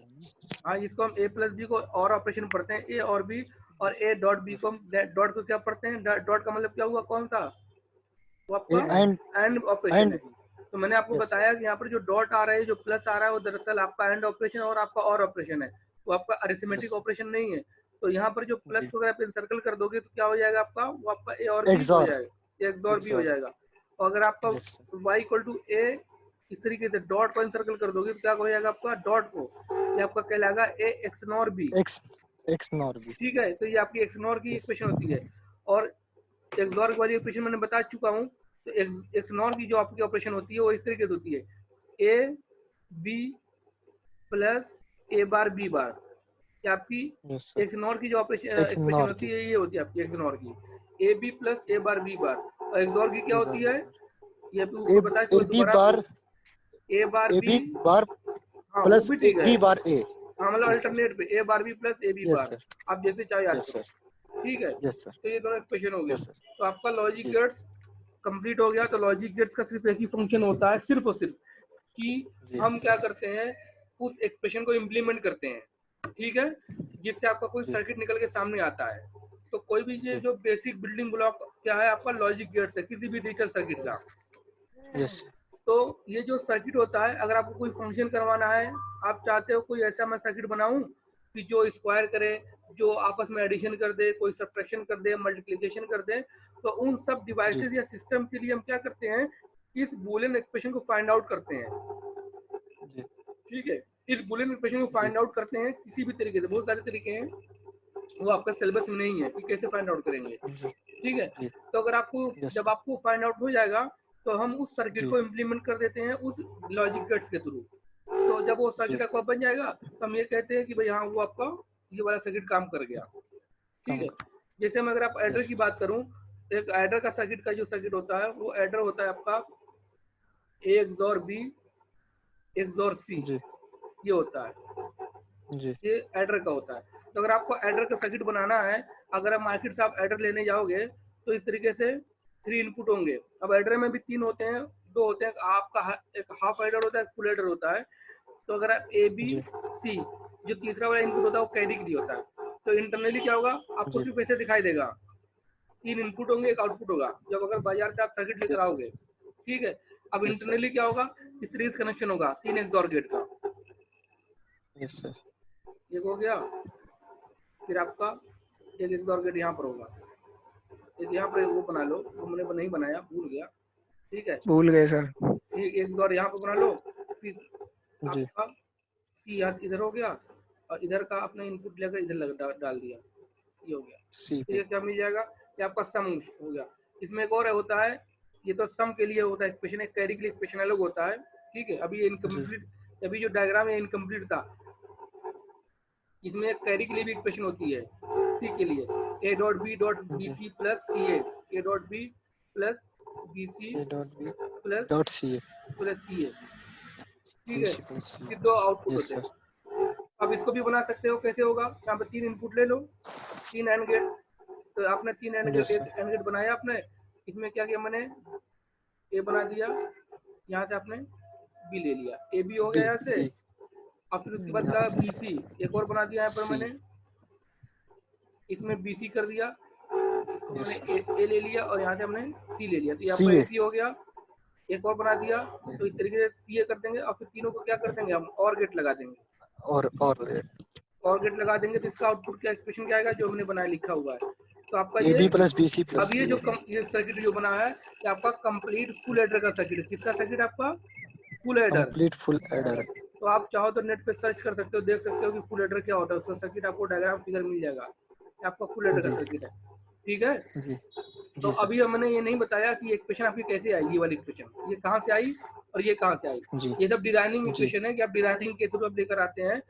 हाँ, इसको हम ए प्लस बी को और ऑपरेशन पढ़ते हैं, ए और बी। और ए डॉट बी को हम डॉट को क्या पढ़ते हैं, डॉट का मतलब क्या हुआ, कौन सा, वो आपका एंड एंड ऑपरेशन एंड है। तो मैंने आपको यस बताया कि यहाँ पर जो डॉट आ रहा है, जो प्लस आ रहा है, वो दरअसल आपका एंड ऑपरेशन और आपका और ऑपरेशन है, वो आपका अरिथमेटिक यस ऑपरेशन नहीं है। तो यहाँ पर जो प्लस जी को अगर आप सर्कल कर दोगे तो क्या हो जाएगा आपका, वो आपका ए और बी हो XOR जाएगा, एक्स और बी हो XOR जाएगा। और अगर आपका यस वाई इक्वल टू ए इस तरीके से डॉट को सर्कल कर दोगे तो क्या हो जाएगा आपका, डॉट को ये आपका कहलाएगा A X NOR B. X NOR B. ठीक है, तो ये आपकी एक्स नॉर की यस इक्वेशन होती है। और एक्सॉर वाली इक्वेशन मैंने बता चुका हूँ। तो एक्स नॉर की जो आपकी ऑपरेशन होती है वो इस तरीके से होती है, A B plus A bar B bar. ये आपकी यस सर एक्स नॉर की जो ऑपरेशन एक्स इक्वेशन नॉर होती की है, ये होती है आपकी एक्स नॉर की, A B plus A bar B bar. और एक्सॉर की क्या बी होती बार है, ये भी ए ऊपर बता ए चुका, बी दोबारा बार ए बार ए बी। बी बार हाँ वो प्लस भी ए ठीक है। B bar A. हाँ मतलब यस सर अल्टरनेट पे A bar B plus A B yes bar, sir आप जैसे चाहे याद यस करो। सर ठीक है, यस सर तो ये दोनों इक्वेशन हो गई। यस सर तो आपका लॉजिक जी गेट्स कंप्लीट हो गया। तो लॉजिक गेट्स का सिर्फ एक ही फंक्शन होता है, सिर्फ और सिर्फ कि जी हम क्या करते हैं, उस एक्सप्रेशन को इम्प्लीमेंट करते हैं। ठीक है, जिससे आपका कोई जी सर्किट निकल के सामने आता है। तो कोई भी ये जी जो बेसिक बिल्डिंग ब्लॉक क्या है आपका, लॉजिक गेट्स है किसी भी डिजिटल सर्किट का। यस तो ये जो सर्किट होता है, अगर आपको कोई फंक्शन करवाना है, आप चाहते हो कोई ऐसा मैं सर्किट बनाऊं कि जो स्क्वायर करे, जो आपस में एडिशन कर दे, कोई सब्ट्रैक्शन कर दे, मल्टीप्लिकेशन कर दे, तो उन सब जी डिवाइसेस या सिस्टम के लिए हम क्या करते हैं, इस बूलियन एक्सप्रेशन को फाइंड आउट करते हैं। जी ठीक है, इस बूलियन एक्सप्रेशन को जी फाइंड आउट करते हैं किसी भी तरीके से, बहुत सारे तरीके हैं, वो आपका सिलेबस में नहीं है कि कैसे फाइंड आउट करेंगे। जी ठीक है, जी तो अगर आपको यस जब सर आपको फाइंड आउट हो जाएगा तो हम उस सर्किट जी को इम्प्लीमेंट कर देते हैं उस लॉजिक गेट्स के थ्रू। तो जब वो जी सर्किट आपका बन जाएगा तो हम ये कहते हैं कि भाई हाँ वो आपका ये वाला सर्किट काम कर गया। ठीक कम है, जैसे मैं अगर आप एडर यस की सर बात करूं, तो एक एडर का सर्किट का जो सर्किट होता है वो एडर होता है आपका ए एक्सॉर बी एक्सॉर सी, जी ये होता है, जी ये एडर का होता है। तो अगर आपको एडर का सर्किट बनाना है, अगर आप मार्केट से आप एडर लेने जाओगे तो इस तरीके से 3 इनपुट होंगे। अब एडर में भी 3 होते हैं, 2 होते हैं, आपका एक हाफ एडर होता है, एक फुल एडर होता है। तो अगर आप ए बी जी सी, जो तीसरा वाला इनपुट होता है वो कैरी के लिए होता है। तो इंटरनली क्या होगा, आपको जी सिर्फ ऐसे दिखाई देगा, 3 इनपुट होंगे, एक आउटपुट होगा, जब अगर बाजार से आप सर्किट लेकर यस आओगे। ठीक है, अब यस सर इंटरनली क्या होगा, इस तरीके से कनेक्शन होगा 3 एक्सॉर गेट का। यस सर एक हो गया, फिर आपका एक एक्सॉर गेट यहाँ पर होगा, एक यहाँ पर वो बना लो, वो मैंने नहीं बनाया, भूल गया। ठीक है, भूल गए सर। एक एक्सॉर यहाँ पर बना लो, फिर जी आपका सी इधर हो गया, और इधर का अपना इनपुट लेकर इधर डाल दिया, ये हो गया। सी तो पे ये क्या मिल जाएगा, ये आपका सम हो गया। इसमें एक और होता है, ये तो सम के लिए होता है इक्वेशन, एक कैरी के लिए इक्वेशन अलग होता है। ठीक है, अभी ये जी इनकम्प्लीट, अभी जो डायग्राम है इनकम्प्लीट था, इसमें एक कैरी के लिए भी इक्वेशन होती है सी के लिए, A dot B G C plus C A dot B plus B C A dot B plus dot C A C A. ठीक बी है, सी प्लस सी ये 2 आउटपुट यस होते सर हैं। अब इसको भी बना सकते हो, कैसे होगा, यहाँ पे 3 इनपुट ले लो, 3 एंड गेट। तो आपने 3 एंड गेट, यस एक सर एंड गेट बनाया आपने, इसमें क्या किया मैंने, ए बना दिया, यहाँ से आपने बी ले लिया, ए बी हो गया बी यहाँ से। बी अब फिर उसके बाद यहाँ लगा से बी सी, एक और बना दिया यहाँ पर सी मैंने, इसमें बी सी कर दिया, इसको यस मैंने सर ए ले लिया, और यहाँ से हमने सी ले लिया, तो ये सी आपका ए ए सी हो गया। एक और बना दिया, तो इस तरीके से सी ए कर देंगे, और फिर तीनों को क्या कर देंगे हम, और गेट लगा देंगे, और गेट लगा देंगे। तो इसका आउटपुट क्या एक्सप्रेशन क्या आएगा, जो हमने बनाया लिखा हुआ है। तो आपका ए ये, B plus B C plus अब ये सी जो ए ये सर्किट जो बना है, ये आपका कंप्लीट फुल एडर का सर्किट है। किसका सर्किट, आपका full adder. Complete full adder तो आप चाहो तो नेट पे सर्च कर सकते हो, देख सकते हो कि फुल एडर क्या होता है, उसका सर्किट आपको डायग्राम फिगर मिल जाएगा, आपका फुल एडर का जी सर्किट है। ठीक है, जी तो अभी हमने ये नहीं बताया कि इक्वेशन आपकी कैसे आई, ये वाली इक्वेशन ये कहाँ से आई और ये कहाँ से आई। जी ये सब डिजाइनिंग जी इक्वेशन है कि आप डिजाइनिंग के थ्रू आप लेकर आते हैं